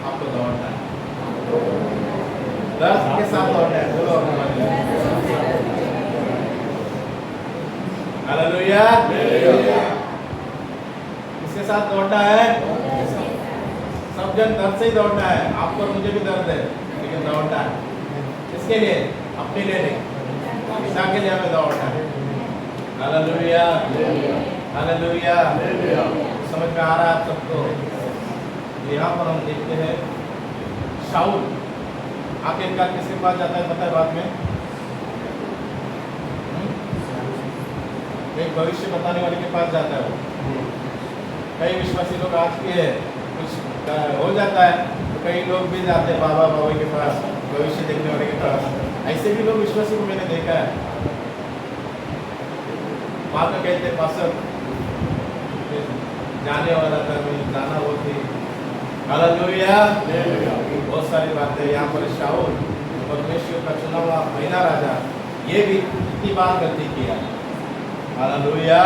आपको दौड़ना है, दर्द के साथ दौड़ना है। बोलो अपने बाजू। हालेलुया। किसके साथ दौड़ना है? सब जन दर्द से ही दौड़ना है। आपको और मुझे भी दर्द है, लेकिन दौड़ना है किसके लिए? अपने लिए नहीं, पिता के लिए हमें दौड़ना है। Hallelujah, hallelujah. समझ में आ रहा है आप सबको? यहाँ पर हम देखते हैं शाऊल आखिरकार किसके पास जाता है, पता है बाद में? एक भविष्य बताने वाले के पास जाता है वो। कई विश्वासी लोग आज के कुछ हो जाता है तो कई लोग भी जाते हैं बाबा बाबा के पास, भविष्य देखने वाले के पास। ऐसे भी लोग विश्वासी को मैंने देखा है। बाद में कहते पास्टर जाने वाला था, मैं जाना वो थी, हालेलुया। बहुत सारी बातें यहाँ पर शाऊल परमेश्वर का चुना हुआ महिला राजा, ये भी कितनी बार गलती किया। हालेलुया।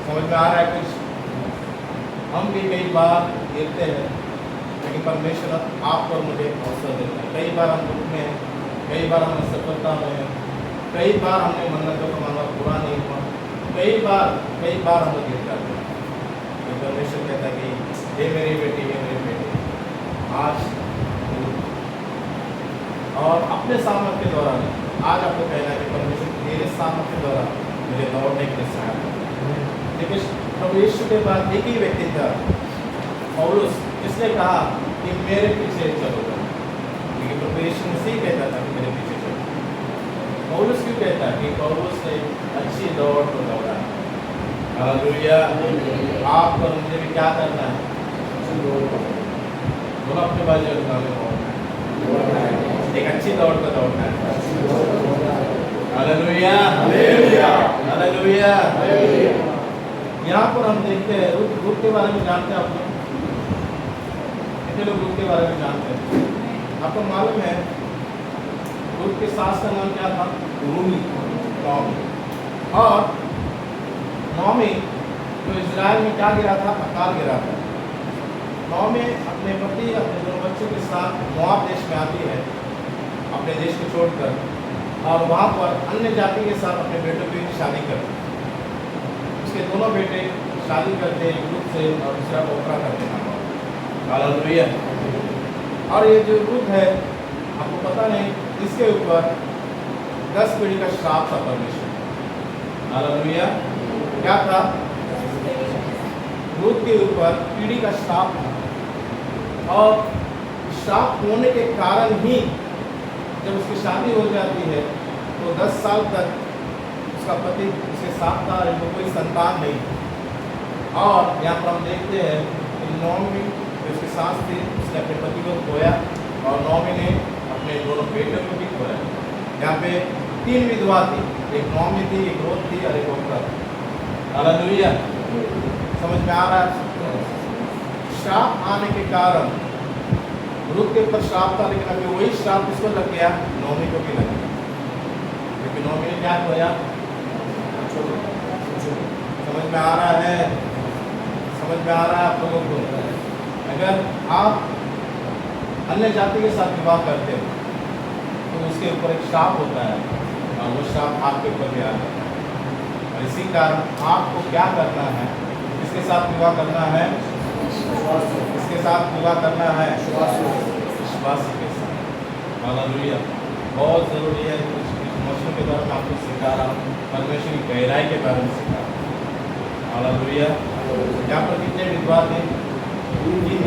समझ में आ रहा है कुछ? हम भी कई बार गिरते हैं, लेकिन परमेश्वर आपको और मुझे अवसर देता है। कई बार हम दुख में हैं, कई बार हम असफलता में हैं, कई बार हमने मन्नतों का मानना पूरा नहीं हुआ, कई बार हम गिर जाते हैं। तो परमेश्वर कहता है कि हे मेरी बेटी, हे मेरे बेटे, आज और अपने सामर्थ्य के द्वारा नहीं, आज आपको कहना है कि परमेश्वर मेरे सामर्थ्य के द्वारा मुझे दौड़ने के लिए सहायता करें। लेकिन प्रभु यीशु के बाद एक ही व्यक्ति था, पौलुस, जिसने कहा कि मेरे पीछे चलो। क्योंकि प्रभु यीशु मसीह कहता था कि मेरे पीछे चलो। पौलुस क्यों कहता है? कि पौलुस ने अच्छी दौड़ को दौड़ा। हालेलुया। आप और मुझे भी क्या करना है? बोलो अपने बाजू एक अच्छी दौड़ को दौड़ना है। हालेलुया। हालेलुया। यहाँ पर हम देखते हैं रूप के बारे में जानते हैं। आप लोग कितने लोग रूप के बारे में जानते हैं? आपको मालूम है रूप के सास का नाम क्या था? नॉमी। और नॉमी तो इजराइल में क्या गिरा था? अकाल गिरा था। नॉमी अपने पति, अपने दोनों बच्चों के साथ मोआब देश में आती है, अपने देश को छोड़कर, और वहाँ पर अन्य जाति के साथ अपने बेटों की शादी करती है। उसके दोनों बेटे शादी करते हैं रूप से, और दूसरा ओपरा करते हैं। हालेलुया। और ये जो रूप है, आपको पता नहीं, इसके ऊपर 10 पीढ़ी का श्राप था परमेश्वर। हालेलुया। क्या था? रूप के ऊपर पीढ़ी का श्राप था, और श्राप होने के कारण ही जब उसकी शादी हो जाती है तो 10 साल तक उसका पति उसके साथ था और इनको कोई संतान नहीं। और यहाँ पर हम देखते हैं कि नॉमी जो उसकी सास थी, उसने अपने पति को खोया, और नॉमी ने अपने दोनों बेटों को भी खोया। यहाँ पे 3 विधवा थी, एक नॉमी थी, एक रोत थी और एक ओपरा थी। हालेलुया। समझ में आ रहा है? श्राप आने के कारण रूप के ऊपर श्राप था, लेकिन अभी वही श्राप किसको लग गया? नॉमी को भी लग गया। क्योंकि नॉमी ने क्या खोया? समझ में आ रहा है? समझ में आ रहा है आप लोगों को? अगर आप अन्य जाति के साथ विवाह करते हो तो उसके ऊपर एक श्राप होता है, और वो श्राप आपके ऊपर भी आ जाता है। और इसी कारण आपको क्या करना है? किसके साथ विवाह करना है? किसके साथ विवाह करना है? विश्वासी के साथ। हालेलुया। बहुत ज़रूरी है। कुछ मौसम के बारे में आपको सिखा रहा हूँ, परमेश्वर की गहराई के बारे में सिखा रहा हूँ। हालेलुया। यहाँ पर कितने विधवा थे? 3।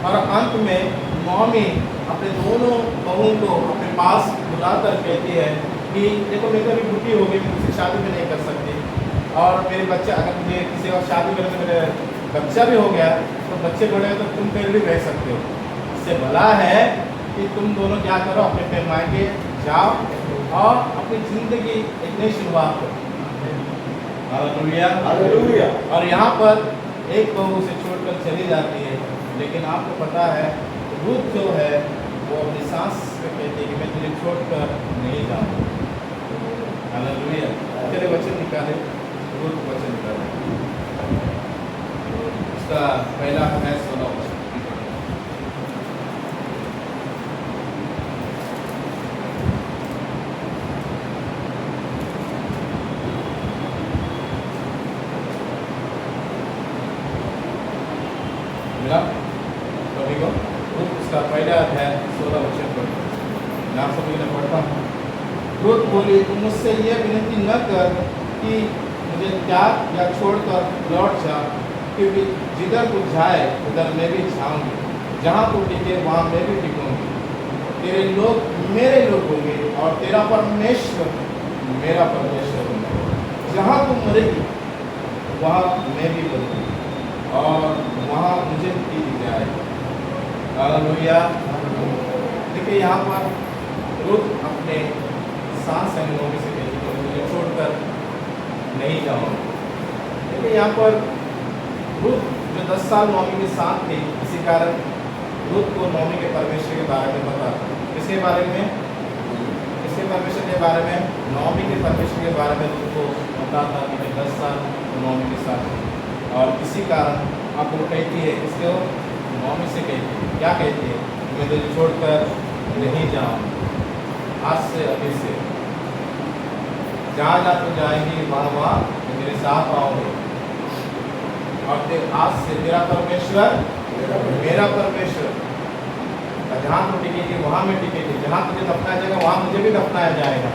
और अंत में नॉमी अपने दोनों बहुओं को अपने पास बुलाकर कहती है कि देखो, मैं कभी बुढ़ी हो गई, मुझसे शादी भी नहीं कर सकती, और मेरे बच्चे, अगर मुझे किसी और शादी करने में मेरे बच्चा भी हो गया तो बच्चे बड़े हैं तो तुम कहीं भी रह सकते हो। इससे भला है कि तुम दोनों क्या करो, अपने अपने मायके जाओ और अपनी ज़िंदगी एक नई शुरुआत करो। हालेलुया। हालेलुया। और यहाँ पर एक बहू उसे छोड़कर चली जाती है, लेकिन आपको पता है रूथ जो है वो अपनी सास से कहती है कि मैं तुझे छोड़कर नहीं जाऊँगा। हालेलुया। चले वचन निकाले, रूथ वचन निकाले। उसका पहला है 16 वचन। मिला कभी को? उसका पहला है 16 वचन पर मैं आप सभी ने पढ़ता हूँ। रूथ बोली, तुम मुझसे यह विनती न कर कि मुझे त्याग या छोड़कर लौट जा, क्योंकि जिधर तू जाए उधर मैं भी जाऊँगी, जहाँ तू टिके वहाँ मैं भी टिकूँगी। तेरे लोग मेरे लोग होंगे और तेरा परमेश्वर मेरा परमेश्वर होगा। जहाँ तू मरेगी वहाँ मैं भी मरूँगी और वहाँ मुझे भी दी जाएगी। हालेलुया। देखिए यहाँ पर रूथ अपने सास नॉमी से कहती है मुझे छोड़कर नहीं जाऊँगा। देखिए यहाँ पर रूथ जो 10 साल नॉमी के साथ थे, इसी कारण रुत को नौमी के परमेश्वर के बारे में पता था। किसके बारे में? किसके परमेश्वर के बारे में? नौमी के परमेश्वर के बारे में रुत को पता था कि मैं 10 साल नौमी के साथ हूँ। और इसी कारण आपको वो कहती है, इसको नौमी से कहती है, क्या कहती है? मैं तुझे छोड़कर नहीं जाऊँ, आज से अभी से जहाँ जहाँ तू जाएंगी वहाँ वहाँ मेरे साथ आओगे। और आज से तेरा परमेश्वर मेरा परमेश्वर, जहाँ तू टिकेगी वहाँ मैं टिकेगी, जहाँ तुझे दफनाया जाएगा वहाँ मुझे भी दफनाया जाएगा।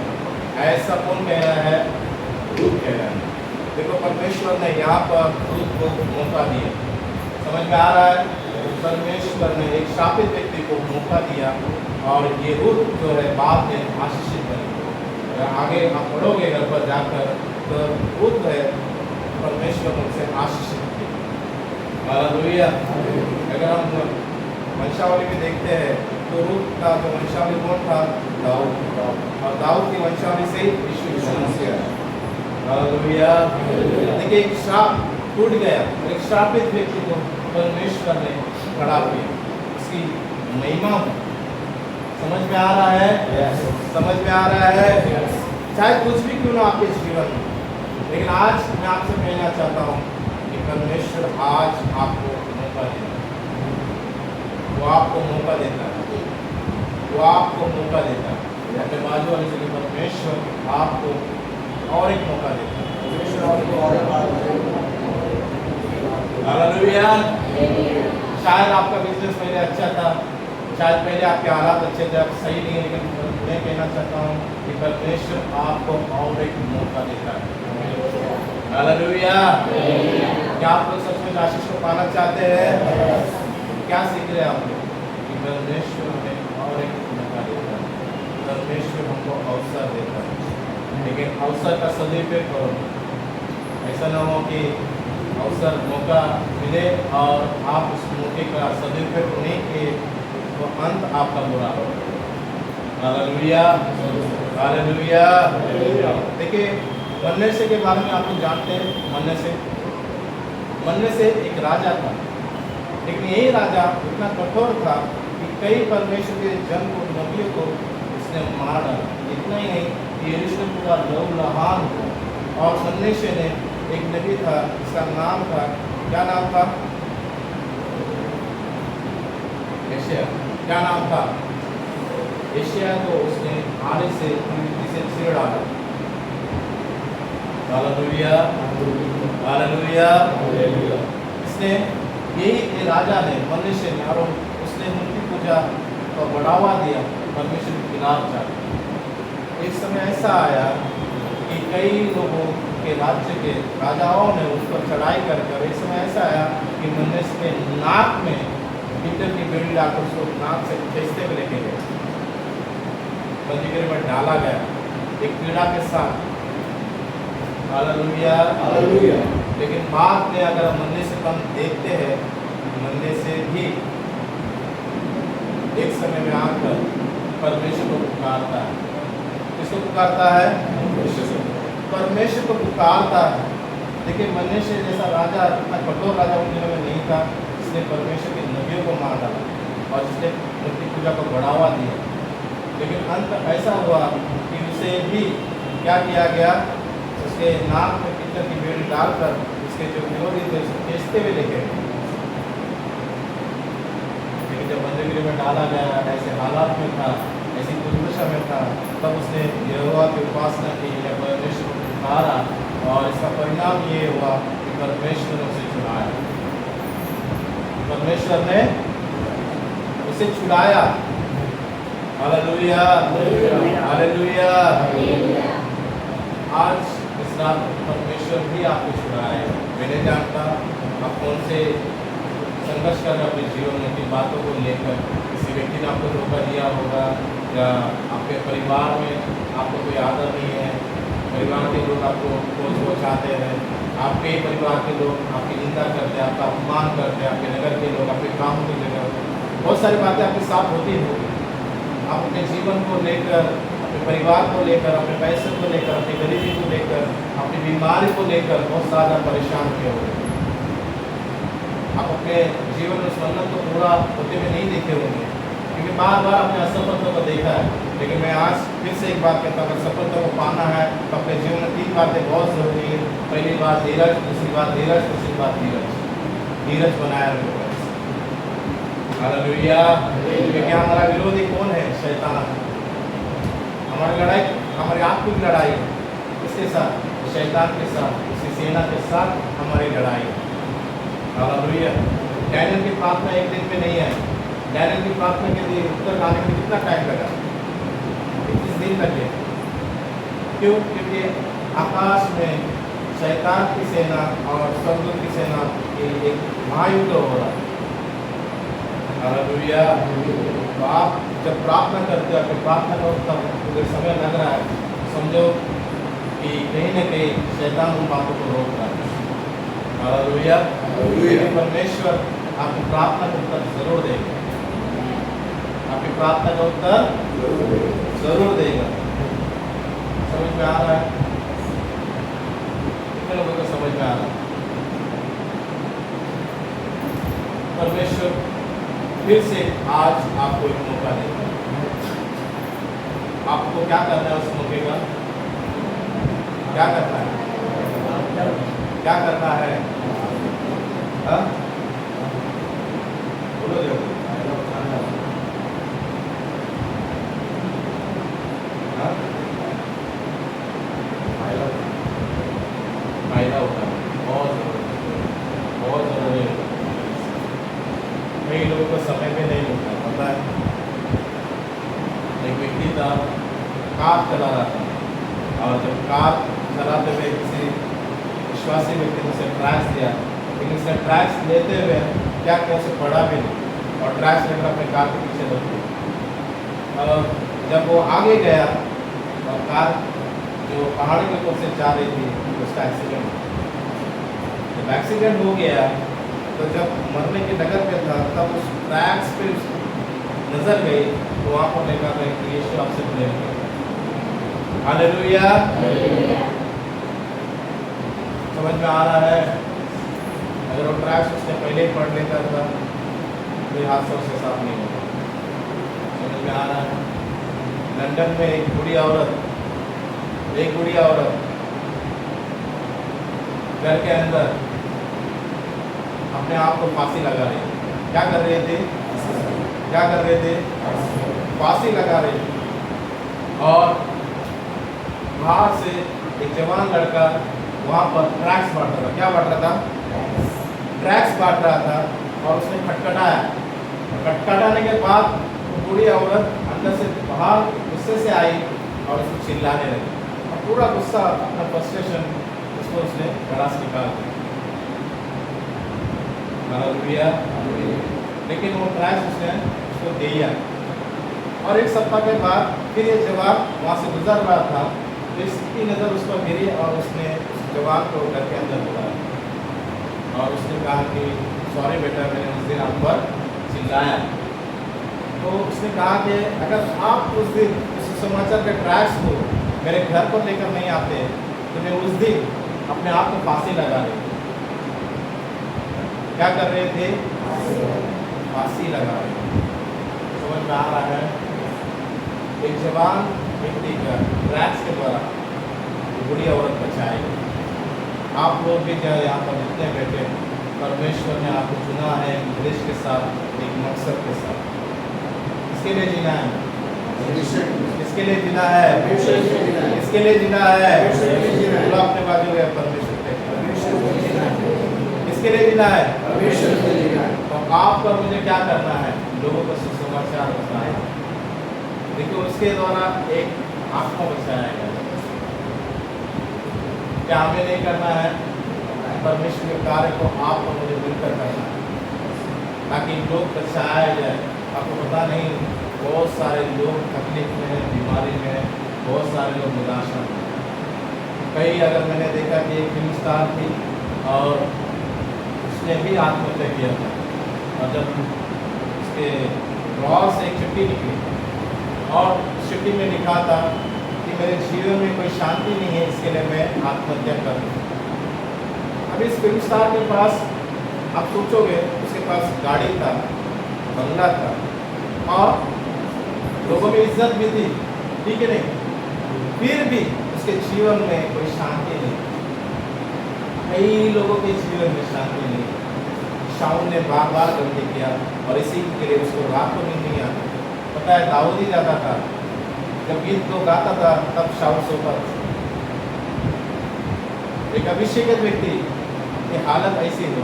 ऐसा कौन कह रहा है? रुत कह रहा है। देखो परमेश्वर ने यहाँ पर रुत को मौका दिया। समझ में आ रहा है? परमेश्वर ने एक शापित व्यक्ति को मौका दिया और ये रुत जो है बाद में आशीषित बनी। आगे आप पढ़ोगे घर पर जाकर तो रुत है परमेश्वर ने उसे आशीषित किया। हालेलुया। अगर हम वंशावली में देखते हैं तो रुत का जो वंशावली कौन था? दाऊद। और दाऊद की वंशावली से यीशु मसीह। हालेलुया। देखिए एक श्राप टूट गया, एक श्रापित व्यक्ति को परमेश्वर ने खड़ा किया, उसकी महिमा। समझ में आ रहा है? समझ में आ रहा है? चाहे कुछ भी क्यों ना आपके जीवन में, लेकिन आज मैं आपसे कहना चाहता हूँ कि परमेश्वर आज आपको मौका देता है। वो आपको मौका देता है, वो आपको मौका देता है। अपने बाजू वाले से परमेश्वर आपको और एक मौका देता है। हालेलुया। शायद आपका बिजनेस पहले अच्छा था, शायद पहले आपके हालात अच्छे थे, आप सही नहीं है, लेकिन मैं कहना चाहता हूँ कि परमेश्वर आपको और एक मौका देता है। हालेलुया। क्या आप लोग सच में आशीष को पाना चाहते हैं? क्या सीख रहे हैं आप लोग? कि परमेश्वर हमें और एक मौका देता है, परमेश्वर हमको अवसर देता है, लेकिन अवसर का सदुपयोग करो। ऐसा ना हो कि अवसर मौका मिले और आप उस मौके का सदुपयोग नहीं किए तो अंत आपका बुरा हो। हालेलुया। हालेलुया। देखिए मनश्शे के बारे में आप लोग जानते हैं। मनश्शे एक राजा था, लेकिन यही राजा इतना कठोर था कि कई परमेश्वर के जन को, नबियों को उसने मार डाला। इतना ही नहीं, यरूशलेम पूरा लहूलुहान हुआ। और मनश्शे ने एक नबी था, इसका नाम था, क्या नाम था? यशायाह। क्या नाम था? यशायाह को उसने आने से चीर डाला। हालेलुया। हालेलुया। इसने यही राजा ने, मनश्शे ने, और उसने मूर्ति पूजा को बढ़ावा दिया, परमेश्वर के खिलाफ चला। एक समय ऐसा आया कि कई लोगों के राज्य के राजाओं ने उस पर चढ़ाई कर एक समय ऐसा आया कि मनश्शे के नाक में पीतल की बेड़ी डालकर उसको नाक से खींचते हुए लेके गए, बंदीगृह में डाला गया एक पीड़ा के साथ। हालेलुया। हालेलुया। लेकिन बाद में अगर हम मनश्शे को हम देखते हैं, मनश्शे भी एक समय में आकर परमेश्वर को पुकारता है। किसको पुकारता है? परमेश्वर को पुकारता है। देखिए मनश्शे जैसा राजा, इतना कठोर राजा उन दिनों में नहीं था, इसने परमेश्वर के नबियों को मार डाला और इसने मूर्ति पूजा को बढ़ावा दिया। लेकिन अंत ऐसा हुआ कि उसे भी क्या किया गया? उसके नाक में पीतल की बेड़ी डालकर उसके जो विरोधी थे उसको खींचते हुए लेके गए। लेकिन जब बंदीगृह में डाला गया, ऐसे हालात में था, ऐसी दुर्दशा में था, तब उसने यहोवा की उपासना की, परमेश्वर को पुकारा और इसका परिणाम ये हुआ कि परमेश्वर ने उसे छुड़ाया। परमेश्वर ने उसे छुड़ाया। हालेलुया। हालेलुया। आज इस रात परमेश्वर भी आपको छुड़ाए। मैं नहीं जानता आप कौन से संघर्ष कर रहे अपने जीवन में, किन बातों को लेकर। किसी व्यक्ति ने आपको धोखा दिया होगा, या आपके परिवार में आपको कोई आदर नहीं है, परिवार के लोग आपको कोच पहुँचाते हैं, आपके परिवार के लोग आपकी निंदा करते हैं, आपका अपमान करते हैं, आपके नगर के लोग, आपके काम को लेकर बहुत सारी बातें आपके साथ होती होगी। आप अपने जीवन को लेकर, अपने परिवार को लेकर, अपने पैसे को लेकर, अपनी गरीबी को लेकर, अपनी बीमारी को लेकर बहुत ज़्यादा परेशान किए हुए। आप अपने जीवन में उस वंदन को पूरा होते हुए नहीं देखे होंगे, क्योंकि बार बार अपने असफलता को देखा है। लेकिन मैं आज फिर से एक बात कहता हूँ, अगर सफलता को पाना है तो अपने जीवन में 3 बातें बहुत ज़रूरी है। पहली बात धीरज, दूसरी बात धीरज, तीसरी बात धीरज। धीरज बनाया रखो। हालेलुया। क्योंकि हमारा विरोधी कौन है? शैतान। हमारी लड़ाई, हमारी आत्मिक लड़ाई किसके साथ? शैतान के साथ, उसकी सेना के साथ हमारी लड़ाई। हालेलुया। डैनियल की प्रार्थना एक दिन में नहीं है। डैनियल की प्रार्थना के लिए उत्तर आने में कितना टाइम लगा? 21 दिन लगे। क्यों? क्योंकि आकाश में शैतान की सेना और स्वर्गदूत की सेना की एक महायुद्ध हो रहा है। हालेलुया। तो आप जब प्रार्थना करते हो, आपकी प्रार्थना का उत्तर अगर समय लग रहा है, समझो कि कहीं न कहीं शैतान उन बातों को रोक रहा है। हालेलुया। लेकिन परमेश्वर आपकी प्रार्थना का उत्तर जरूर देगा। आपकी प्रार्थना का उत्तर जरूर देगा। समझ में आ रहा है? कितने लोगों को समझ में आ रहा है? परमेश्वर फिर से आज आपको एक मौका देगा। आपको क्या करना है उस मौके का? क्या करना है? क्या करना है? हाँ? बोलो जल्दी। हाँ? फायदा उठाना बहुत ज़रूरी है। कई लोगों को समय पे नहीं मिलता, पता है। एक व्यक्ति था, कार चला रहा था, और जब कार चलाते हुए किसी विश्वासी व्यक्ति ने उसे ट्रैक्स दिया, लेकिन उसने ट्रैक्स लेते हुए क्या किया, उसे पढ़ा भी नहीं, और ट्रैक्स लेकर अपने कार के पीछे लग गया। और जब वो आगे गया और कार जो पहाड़ी के ऊपर से जा रही थी, उसका एक्सीडेंट हो गया। जब एक्सीडेंट हो गया तो जब मरने के डगर पे था, तब उस ट्रैक्स पे नजर गई, तो वहाँ पर देखा गया कि यीशु आपसे प्रेम करता है। हालेलुया। समझ में आ रहा है? अगर वो ट्रैक्स उसने पहले ही पढ़ लेता था तो ये हादसा उसके साथ नहीं होता। समझ में आ रहा है? लंदन में एक बूढ़ी औरत घर के अंदर अपने आप को फांसी लगा रही थी। क्या कर रहे थे? फांसी लगा रही थी। और बाहर से एक जवान लड़का वहाँ पर ट्रैक्स बांट रहा था। क्या बांट रहा था? ट्रैक्स बांट रहा था। और उसने खटखटाया। खटखटाने के बाद वो बूढ़ी औरत अंदर से बाहर गुस्से से आई और उसको चिल्लाने लगी, और पूरा गुस्सा, अपना फ्रस्ट्रेशन उसको उसने गलास निकाल दिया। हालेलुया। लेकिन वो ट्रैक्स उसने उसको दिया, और एक सप्ताह के बाद फिर ये जवान वहाँ से गुजर रहा था, तो इसकी नज़र उस पर गिरी, और उसने उस जवान को घर के अंदर बुलाया और उसने कहा कि सॉरी बेटा, मैंने उस दिन आप पर चिल्लाया। तो उसने कहा कि अगर आप उस दिन उस समाचार के ट्रैक्स को मेरे घर पर लेकर नहीं आते तो मैं उस दिन अपने आप को फांसी लगा रही थी। क्या कर रहे थे? फांसी लगा रहे थे। समझ में आ रहा है? एक जवान व्यक्ति का ट्रैक्स के द्वारा बुरी औरत बचाई गई। आप लोग भी क्या यहाँ पर जितने बैठे, परमेश्वर ने आपको चुना है एक उद्देश्य के साथ, एक मकसद के साथ। इसके लिए जीना है। इसके लिए जीना है। इसके लिए जीना है। बोलो अपने बाजू में, परमेश्वर इसके लिए जीना है। तो आप पर मुझे क्या करना है? लोगों को सुसमाचार बताना। देखिए, उसके द्वारा एक आत्मा बचाया गया। क्या हमें नहीं करना है? परमेश्वर के कार्य को आपको मुझे मिलकर करना है, ताकि लोग बचाया जाए। आपको पता नहीं, बहुत सारे लोग तकलीफ में हैं, बीमारी में हैं, बहुत सारे लोग निराशा में हैं। कई, अगर मैंने देखा कि एक फिल्म स्टार थी और उसने भी आत्महत्या किया था, और जब उसके ड्रॉर से एक चिट्ठी निकली और चिट्ठी में लिखा था कि मेरे जीवन में कोई शांति नहीं है, इसके लिए मैं आत्महत्या कर दूँ। अब इस फिल्म स्टार के पास आप सोचोगे उसके पास गाड़ी था, बंगला था और लोगों में इज्जत भी थी, ठीक है नहीं, फिर भी उसके जीवन में कोई शांति नहीं। कई लोगों के जीवन में शांति नहीं। शाऊल ने बार बार गलती किया और इसी के लिए उसको रात को नींद नहीं आती। पता है दाऊद ही जाता था, जब गीत को गाता था तब शाऊल सोता था। एक अभिषेकित व्यक्ति की हालत ऐसी हो,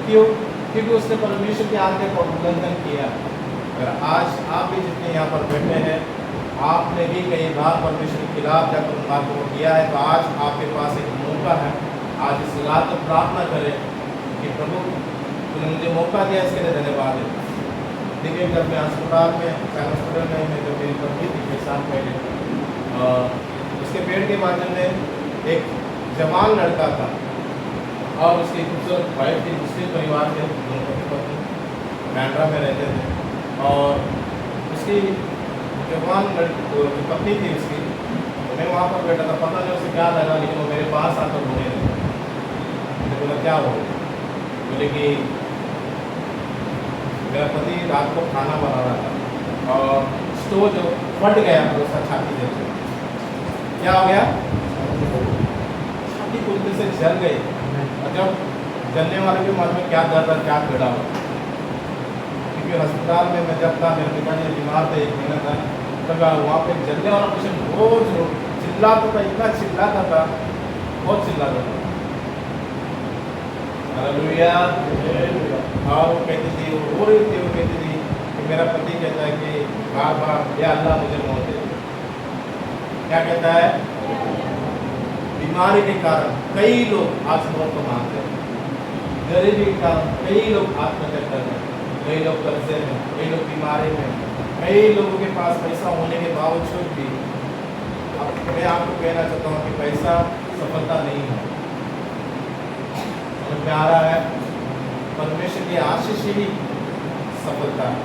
क्यों? क्योंकि उसने परमेश्वर की आज्ञा का उल्लंघन किया। अगर आज आप भी जितने यहाँ पर बैठे हैं, आपने भी कई बार परमेश्वर के खिलाफ जाकर उन बातों को किया है, तो आज आपके पास एक मौका है। आज इस रात को प्रार्थना करें कि प्रभु तूने मुझे मौका दिया, इसके लिए धन्यवाद है। देखिए जब मैं हॉस्पिटल में मैं जब मेरी पत्नी थी 6 साल पहले, उसके पेट के बाजू में एक जवान लड़का था और उसकी खूबसूरत वाइफ थी। मुस्लिम परिवार के पत्नी बैंड्रा में रहते थे और उसकी जवान लड़की जो पत्नी थी उसकी, तो मैं वहाँ पर बैठा था। पता नहीं उसे क्या लगा, लेकिन वो मेरे पास आकर रोने लगा। मैंने बोला क्या हो? बोले कि मेरा पति रात को खाना बना रहा था और स्टोव जो फट गया तो उसका छाती जल गई। क्या हो गया? छाती कुत्ते से जल गई। और जब जलने वाले के मन में क्या दर्द और क्या पीड़ा हो, क्योंकि अस्पताल में मैं जब था, मेरे पिताजी बीमार थे, 1 महीना था, तब वहाँ पे जलने वाला पेशेंट रोज चिल्लाता था, इतना चिल्लाता था, बहुत चिल्लाता था। हालेलुया। और वो कहती थी, वो रो रही थी, वो कहती थी कि मेरा पति कहता है कि बार बार या अल्लाह मुझे मौत दे। क्या कहता है? बीमारी के कारण कई लोग आज मौत को मानते हैं, गरीबी के कारण कई लोग आत्महत्या कर रहे हैं, कई लोग कर्जे में, कई लोग बीमारी में, कई लोगों के पास पैसा होने के बावजूद भी। अब मैं आपको कहना चाहता हूँ कि पैसा सफलता नहीं है। समझ में आ रहा है? परमेश्वर की आशीष ही सफलता है।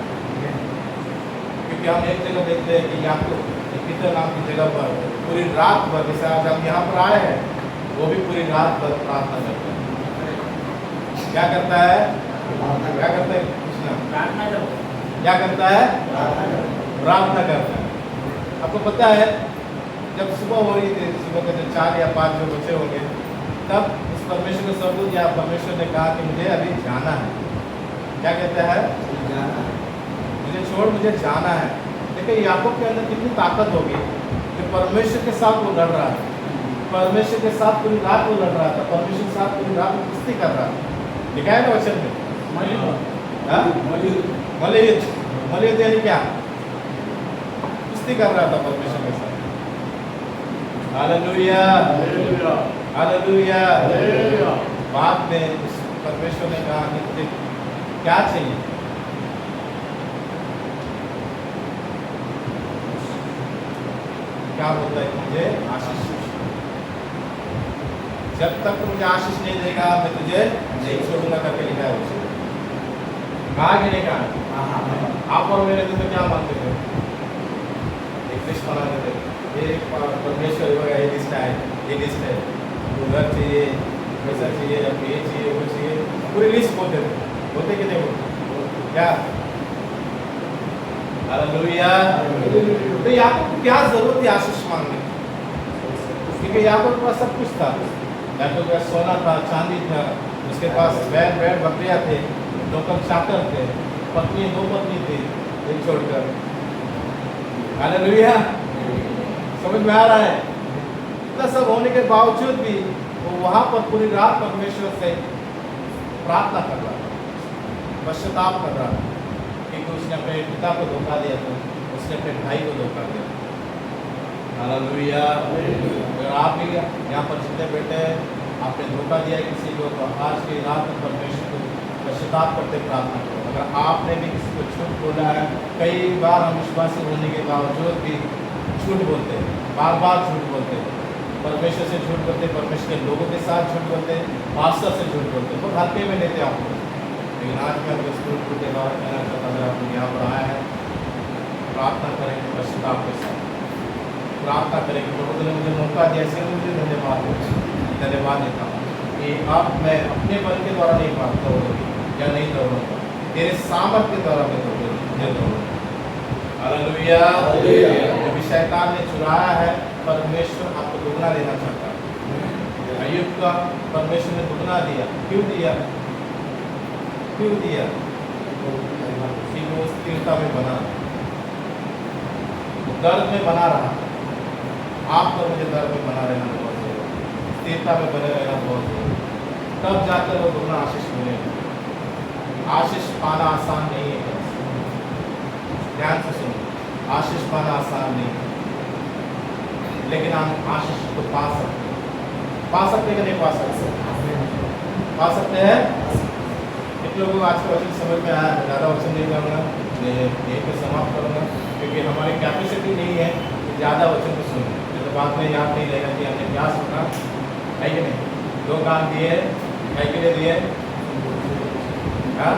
क्योंकि हम एक जगह देखते हैं कि याकूब पीतर नाम की जगह पर पूरी रात भर, जैसे आज हम यहाँ पर आए हैं, वो भी पूरी रात भर प्रार्थना करता है। क्या करता है? क्या करता है? कृष्णा क्या करता है? प्रार्थना करता है। आपको पता है जब सुबह हो रही थी, सुबह के 4 या 5 जो बचे होंगे, तब उस परमेश्वर को सबूत या परमेश्वर ने कहा कि मुझे अभी जाना है। क्या कहता है? मुझे छोड़, मुझे जाना है। देखिए याकूब के अंदर कितनी ताकत होगी कि परमेश्वर के साथ वो लड़ रहा है, परमेश्वर के साथ पूरी रात वो लड़ रहा था, परमेश्वर के साथ पूरी रात वो कुश्ती कर रहा था। लिखा है ना वचन में, मलयुद्ध यानी क्या? कुश्ती कर रहा था परमेश्वर के साथ। Hallelujah, hallelujah. बाद में उस परमेश्वर ने कहा कि तुझे क्या चाहिए? क्या बोलता है? मुझे आशीष। जब तक तुझे आशीष नहीं देगा मैं तुझे नहीं छोड़ूंगा करके लिखा है उसे। कहा कि नहीं कहा? आप और मेरे दिल में क्या मानते थे? एक लिस्ट बनाते थे, एक परमेश्वर ये लिस्ट है, ये लिस्ट है, घर चाहिए, पैसा चाहिए, ये चाहिए, वो चाहिए, पूरी लिस्ट बोलते थे। बोलते कि नहीं बोलते? क्या? हालेलुया। तो याकूब को क्या जरूरत थी आशीष मांगने की? क्योंकि याकूब के पास सब कुछ था। याकूब के पास सोना था, चांदी था, उसके पास बैल बकरियां थे, नौकर चाकर थे, पत्नी 2 पत्नी थी, एक छोड़कर। हालेलुया। समझ में आ रहा है? इतना सब होने के बावजूद भी वो वहाँ पर पूरी रात परमेश्वर से प्रार्थना कर रहा था, पश्चाताप कर रहा था, क्योंकि उसने अपने पिता को धोखा दिया था, उसने अपने भाई को धोखा दिया। हालेलुया। अगर आप भी यहाँ पर जितने बैठे हैं, आपने धोखा दिया किसी को, तो आज की रात में परमेश्वर को पश्चाताप करते प्रार्थना करो। अगर आपने भी किसी को झूठ बोला है, कई बार हम विश्वासी होने के बावजूद भी झूठ बोलते हैं, बार बार झूठ बोलते हैं, परमेश्वर से झूठ बोलते, परमेश्वर के लोगों के साथ झूठ बोलते, पास्टर से झूठ बोलते, बहुत हल्के में लेते आपको। लेकिन आज मैं आपको स्कूल के द्वारा कहना चाहता हूँ, आप यहाँ पर आए हैं, प्रार्थना करेंगे पश्चाताप के साथ, प्रार्थना करेंगे। प्रभु ने मुझे मौका दिया, इसलिए मुझे धन्यवाद देता हूँ कि अब मैं अपने बल के द्वारा नहीं प्राप्त करूँगी, या नहीं दौड़ूंगा, तेरे सामर्थ्य के द्वारा मैं दौड़ूंगा। हालेलुया। जो भी शैतान ने चुराया है, परमेश्वर आपको दुगना देना चाहता है। अय्यूब का परमेश्वर ने दुगना दिया। क्यों दिया? क्यों दिया? कि वो स्थिरता में बना, दर्द में बना रहा। आपको मुझे दर्द में बना रहना बहुत जरूरी, स्थिरता में बने रहना बहुत जरूरी, तब जाकर वो दुगना आशीष मिलेगा। आशीष पाना आसान नहीं है। ध्यान से सुनो, आशीष पाना आसान नहीं है, लेकिन हम आशीष को पा सकते हैं। पा सकते हैं कि नहीं पा सकते? पा सकते हैं। कितने लोगों को आज का वचन समझ में आया? ज़्यादा वचन नहीं करूँगा, यहीं पे समाप्त करूँगा, क्योंकि हमारी कैपेसिटी नहीं है कि ज़्यादा वचन को सुने, तो बाद में याद नहीं रहेगा कि हमने क्या सुना है कि नहीं। 2 कान दिए, क्या के लिए दिए? हाँ,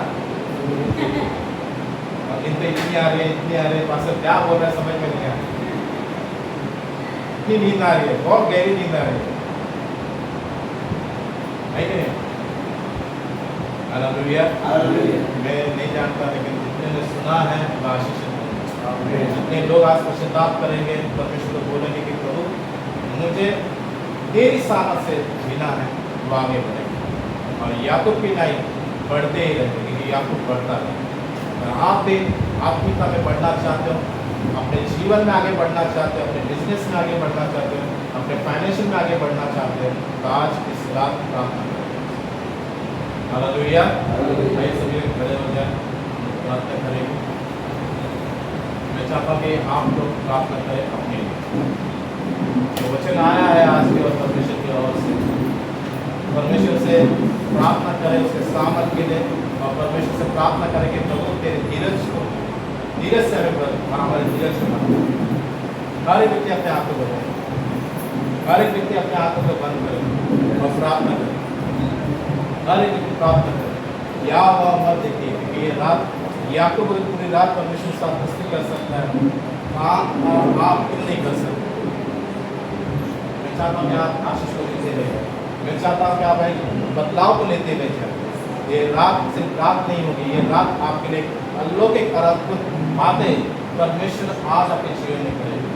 इतनी आ रही है, पास क्या बोल रहा है समझ में नहीं आ रही। इतनी नींद आ रही है, बहुत गहरी नींद आ रही है कि नहीं? हालेलुया। मैं नहीं जानता, लेकिन जितने ने सुना है वो आशीष है। जितने लोग आज पश्चाताप करेंगे, परमेश्वर को बोलेंगे कि प्रभु मुझे तेरी सामर्थ से जीना है, वो आगे बढ़ेंगे। और याकूब की नहीं बढ़ते ही रहेंगे, क्योंकि याकूब बढ़ता है। आप भी आत्मिकता में बढ़ना चाहते हो, अपने जीवन में आगे बढ़ना चाहते हो, अपने बिजनेस में आगे बढ़ना चाहते हो, अपने फाइनेंशियल में आगे बढ़ना चाहते हो, तो आज इस रात प्रार्थना करें। हालेलुया। भाई सभी खड़े हो जाए, प्रार्थना करेंगे। मैं चाहता हूँ कि आप लोग प्रार्थना करें अपने लिए। जो वचन आया है आज के और परमेश्वर की ओर से, परमेश्वर से प्रार्थना करें उसके सामर्थ के लिए, और परमेश्वर से प्रार्थना करें कि प्रभु तेरे धीरज से हमारे धीरज से हर एक व्यक्ति अपने हाथों को बनाए, हर एक व्यक्ति अपने हाथों को बंद करे और प्रार्थना करे। हर एक व्यक्ति प्रार्थना करे, या वह मत देखिए, क्योंकि ये रात याकूब पूरी रात परमेश्वर से आत्मस्थित कर सकता है, काम और आप क्यों नहीं कर सकते। मैं चाहता हूँ कि आप आशीष को लेते रहे, मैं चाहता हूँ कि आप एक बदलाव को लेते हुए जाए। ये रात सिर्फ रात नहीं होगी, ये रात आपके लिए अलौकिक और अद्भुत बातें परमेश्वर आज आपके जीवन में करेगा।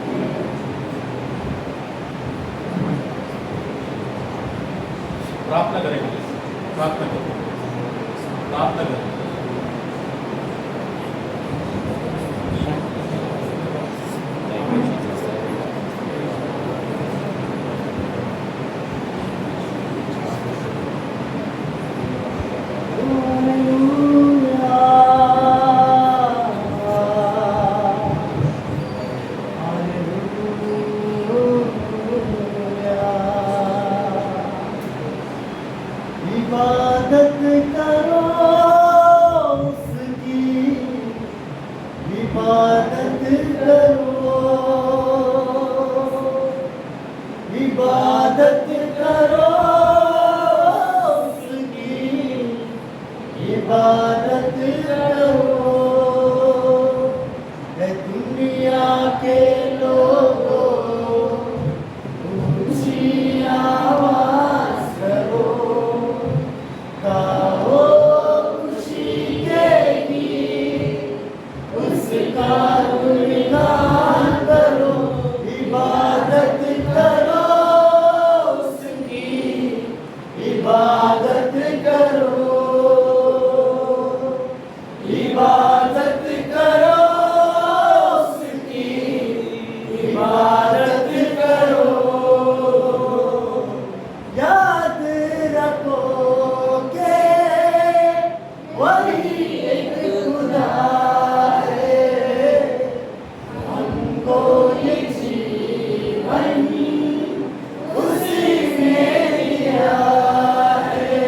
प्रार्थना करेंगे, प्रार्थना करें, प्रार्थना करें। इबादत करो उसकी, इबादत करो, इबादत करो उसकी, इबादत करो। दुनिया के लोगों ऊंची आवाज करो, गाओ खुशी के गीत, उसका गुणगान करो, इबादत करो उसकी, इबादत करो, इबादत करो उसकी, इबादत करो। याद रखो के वही एक खुदा है, हमको ये जीवन उसी ने दिया है,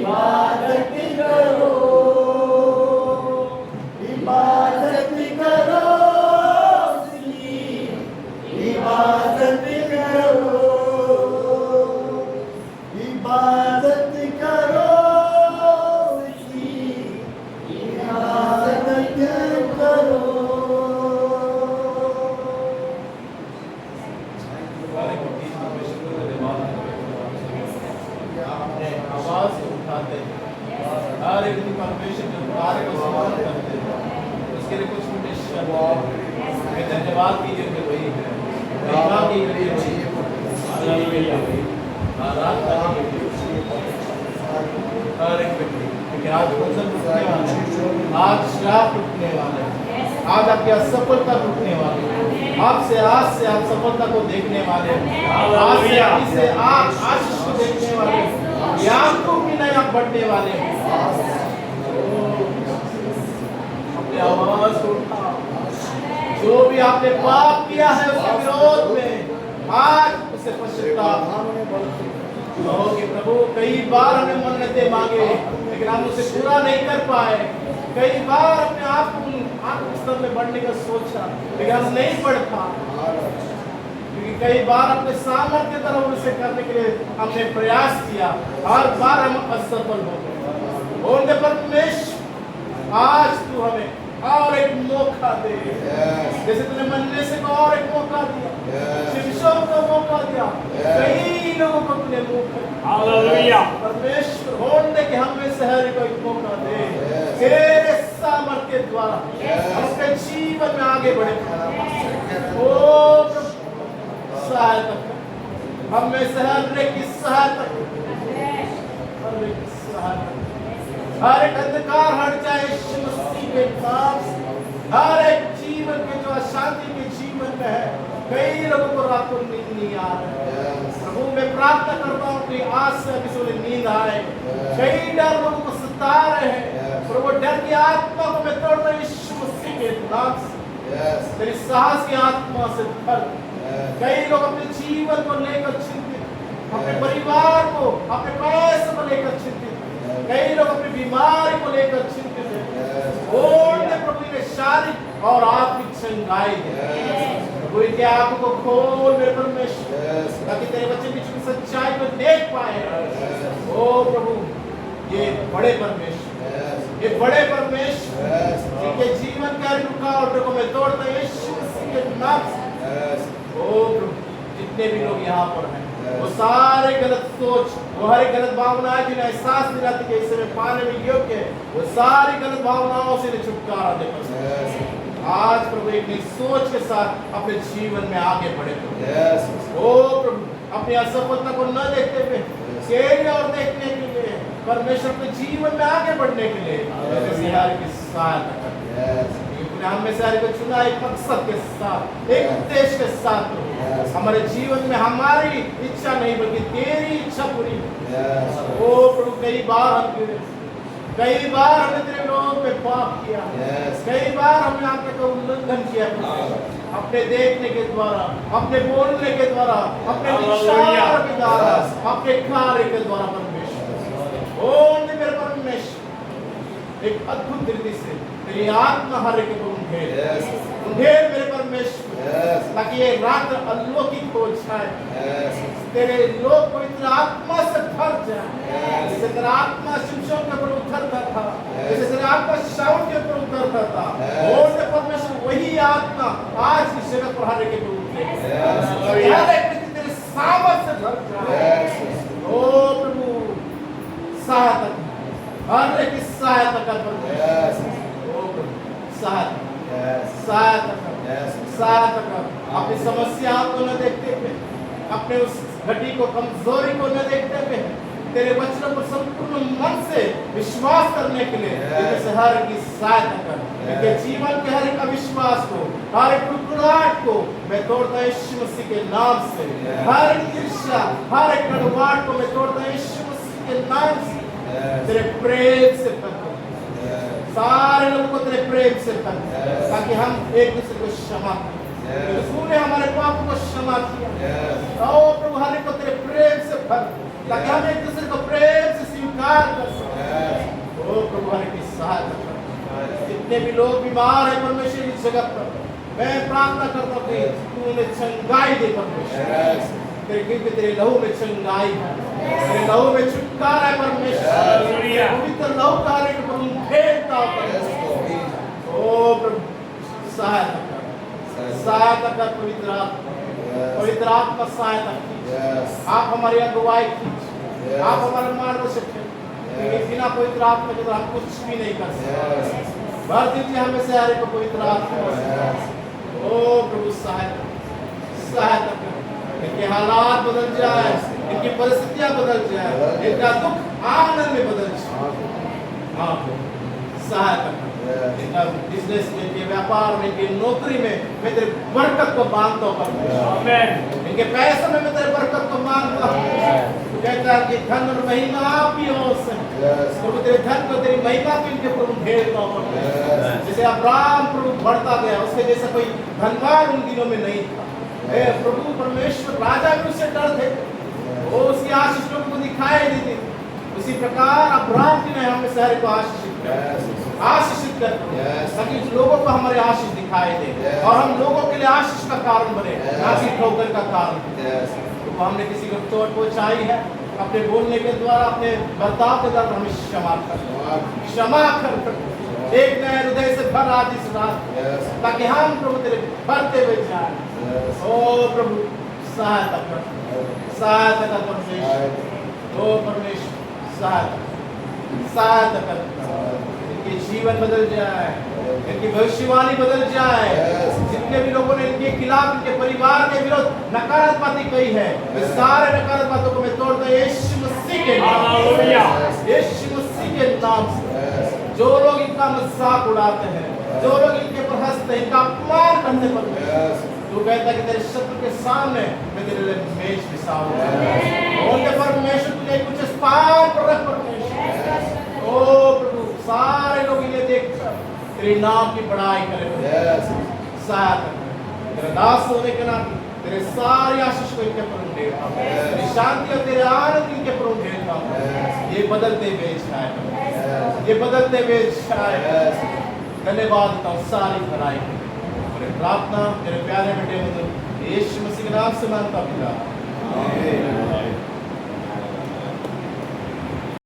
इबादत करो, इबादत करो उसकी, इबादत करो, इबादत करो उसकी, इबादत करो। अपने आवाज को उठाते हैं, हर एक दिन परमेश्वर के कार्य को समान करते हैं, उसके लिए कुछ मिशन मैं धन्यवाद कीजिए कि वही है, महिमा की लिए वही है, हालेलुया, आराधना की लिए हर एक व्यक्ति, क्योंकि आज वचन टूटने वाले हैं, आज श्राप टूटने वाले हैं, आज आपकी असफलता टूटने वाली है, आपसे आज से आप सफलता को देखने वाले हैं, आज से आप आशीष को देखने वाले हैं, ज्ञान को भी नहीं आप बढ़ने वाले हैं। अपने आवाज को उठाओ, जो भी आपने पाप किया है उसके विरोध में आज उसे पश्चाताप कहो कि प्रभु कई बार हमने मन्नतें मांगे लेकिन हम उसे पूरा नहीं कर पाए, कई बार अपने आप को आत्मिक स्तर में बढ़ने का सोचा लेकिन हम नहीं बढ़ पाए, क्योंकि कई बार अपने सामर्थ्य तरह उसे करने के लिए हमने प्रयास किया, हर बार हम असफल हो गए। बोलते परमेश्वर आज तू हमें और एक मौका दे, जैसे तूने मनसे को और एक मौका दिया, शिमशोन को मौका दिया, कई लोगों को तूने मौका दिया। परमेश्वर होने दे कि हमें शहर को एक मौका दे, तेरे सामर्थ्य द्वारा हम अपने जीवन में आगे बढ़े। ओ सहायता हमें शहर की सहायता, हर एक अंधकार हट जाए यीशु मसीह के नाम से। हर एक जीवन के जो अशांति के जीवन में है, कई लोगों को रात को नींद नहीं आ रहा है, प्रभु मैं प्रार्थना करता हूँ कि आज से किसी को नींद आए, कई डर लोगों को सता रहे हैं, प्रभु डर की आत्मा को मैं तोड़ता हूँ यीशु मसीह के नाम से, तेरी साहस की आत्मा से भर। कई लोग अपने जीवन को लेकर चिंतित, अपने परिवार को, अपने पैसे को लेकर चिंतित, कई लोग अपनी बीमारी को लेकर चिंतित हैं। प्रभु ने शारीरिक और आत्मिक चंगाई है, प्रभु इनके आंखों को खोल मेरे परमेश्वर, ताकि तेरे बच्चे बीच में सच्चाई को देख पाए। ओ प्रभु ये बड़े परमेश्वर, ये बड़े परमेश्वर जिनके जीवन के हर रुकावटों को मैं तोड़ता हूं यीशु मसीह के नाम से। ओ प्रभु जितने भी लोग यहाँ पर हैं वो सारे गलत सोच, वो हर एक गलत भावनाएं जिन्हें एहसास दिलाती कि इसे में पाने में योग्य है, वो सारी गलत भावनाओं से छुटकारा दे। आज प्रभु एक नई सोच के साथ अपने जीवन में आगे बढ़े। ओ प्रभु अपनी असफलता को न देखते हुए तेरी ओर देखने के लिए, परमेश्वर के जीवन में आगे बढ़ने के लिए की सहायता कर। हमें सारे को चुना एक मकसद के साथ, एक उद्देश्य के साथ, हमारे जीवन में हमारी इच्छा नहीं बल्कि तेरी इच्छा पूरी। ओ प्रभु कई बार हमने तेरे विरोध में पाप किया, कई बार हमने आज्ञा का उल्लंघन किया, अपने देखने के द्वारा, अपने बोलने के द्वारा, अपने विचार के द्वारा, अपने कार्य के द्वारा। परमेश्वर ओ मेरे परमेश्वर एक अद्भुत रीति से तेरी आत्मा हर एक को ढेर मेरे परमेश्वर, ताकि ये रात अलौकिक हो जाए, तेरे लोग पवित्र आत्मा से भर जाए, जैसे तेरा आत्मा शिमशोन के ऊपर उतरता था, जैसे तेरा आत्मा शाऊल के ऊपर उतरता था, और परमेश्वर वही आत्मा आज इस जगह पर हर एक को उतरे, तेरे सामर्थ्य से भर जाए। ओ प्रभु सहायता, हर एक सहायता कर, सहायता कर। अपनी समस्याओं को न देखते हुए, अपने उस घटी को, कमजोरी को न देखते हुए, तेरे वचनों पर संपूर्ण मन से विश्वास करने के लिए हर की सहायता कर। इनके जीवन के हर एक अविश्वास को, हर एक टुकड़ाहट को मैं तोड़ता हूं यीशु मसीह के नाम से। हर एक ईर्ष्या, हर एक कड़वाहट को मैं तोड़ता हूं यीशु मसीह के नाम से। तेरे प्रेम से भर, सारे लोगों को तेरे प्रेम से भर, ताकि हम एक दूसरे को क्षमा करें। तूने हमारे पापों को क्षमा किया। ओ प्रभु हर एक को तेरे प्रेम से भर, ताकि हम एक दूसरे को प्रेम से स्वीकार स्वीकार कर सके। ओ प्रभु हर की सहायता कर। जितने भी लोग बीमार हैं परमेश्वर इस जगह पर, मैं प्रार्थना करता हूँ कि तू उन्हें चंगाई दे परमेश्वर। तेरे क्योंकि तेरे लहू में चंगाई है, तेरे लहू में छुटकारा है परमेश्वर। पवित्र लहू का रे प्रभु फेरता हो परमेश्वर। ओ प्रभु सहायता कर, सहायता कर पवित्र आत्मा, पवित्र आत्मा सहायता कीजिए। आप हमारी अगुवाई कीजिए, आप हमारे मार्गदर्शक हैं। क्योंकि बिना पवित्र आत्मा के तो हम कुछ भी नहीं कर सकते। भर दीजिए हमें से हर एक पवित्र आत्मा से। ओ प्रभु सहायता, सहायता कर। इनके हालात बदल जाए, इनकी परिस्थितियां बदल जाए, इनका दुख आनंद में बदल जाए। हाँ सहायता कर। इनका बिजनेस में, इनके व्यापार में, इनकी नौकरी में मैं तेरे बरकत को मांगता हूँ। इनके पैसे में मैं तेरे बरकत को मांगता हूँ। तू कहता है कि धन और महिमा आप ही हो सकते। प्रभु तेरे धन को, तेरी महिमा को इनके प्रभु भेजता हूँ। जैसे अब्राहम प्रभु बढ़ता गया, उसके जैसा कोई धनवान उन दिनों में नहीं था। प्रभु परमेश्वर राजा भी उससे डरते थे, वो उसकी आशीष लोगों को दिखाई देती थी। उसी प्रकार अब्राहम की ने हमें शहर को आशीषित कर, ताकि लोगों को हमारे आशीष दिखाई दे और हम लोगों के लिए आशीष का कारण बने, ना कि ठोकर का कारण। तो हमने किसी को चोट पहुंचाई है अपने बोलने के द्वारा, अपने बर्ताव के द्वारा, हमें क्षमा कर, क्षमा कर। एक नए हृदय से भर आज इस रात, ताकि हम प्रभु तेरे बढ़ते हुए जाए। ओ प्रभु सहायता कर, सहायता कर परमेश्वर। ओ परमेश्वर सहायता कर। इनके जीवन बदल जाए, इनकी भविष्यवाणी बदल जाए। जितने भी लोगों ने इनके खिलाफ, इनके परिवार के विरोध नकारात्मक बातें कही है, वे सारे नकारात्मक बातों को मैं तोड़ता हूं यीशु मसीह के नाम, यीशु मसीह के नाम से। जो लोग इनका मजाक उड़ाते हैं, जो लोग इनके पर हंसते हैं, इनका अपमान करने पर, तू कहता है कि तेरे शत्रु के सामने मैं तेरे लिए मेज बिछाऊंगा। उनके परमेश्वर तुझे कुछ स्थान पर रख परमेश्वर। ओ प्रभु सारे लोग इन्हें देखकर तेरे नाम की बड़ाई करें। सहायता कर। तेरे दास होने के नाते तेरे सारी आशीष को इनके पर ढेरता हूं, तेरी शांति और तेरे आनंद इनके पर ढेरता हूं। ये बदलते हुए छाए, ये बदलते हुए छाए। धन्यवाद देता हूं सारी भलाई के लिए। प्रार्थना तेरे प्यारे बेटे यीशु मसीह के नाम से मांगता पिता।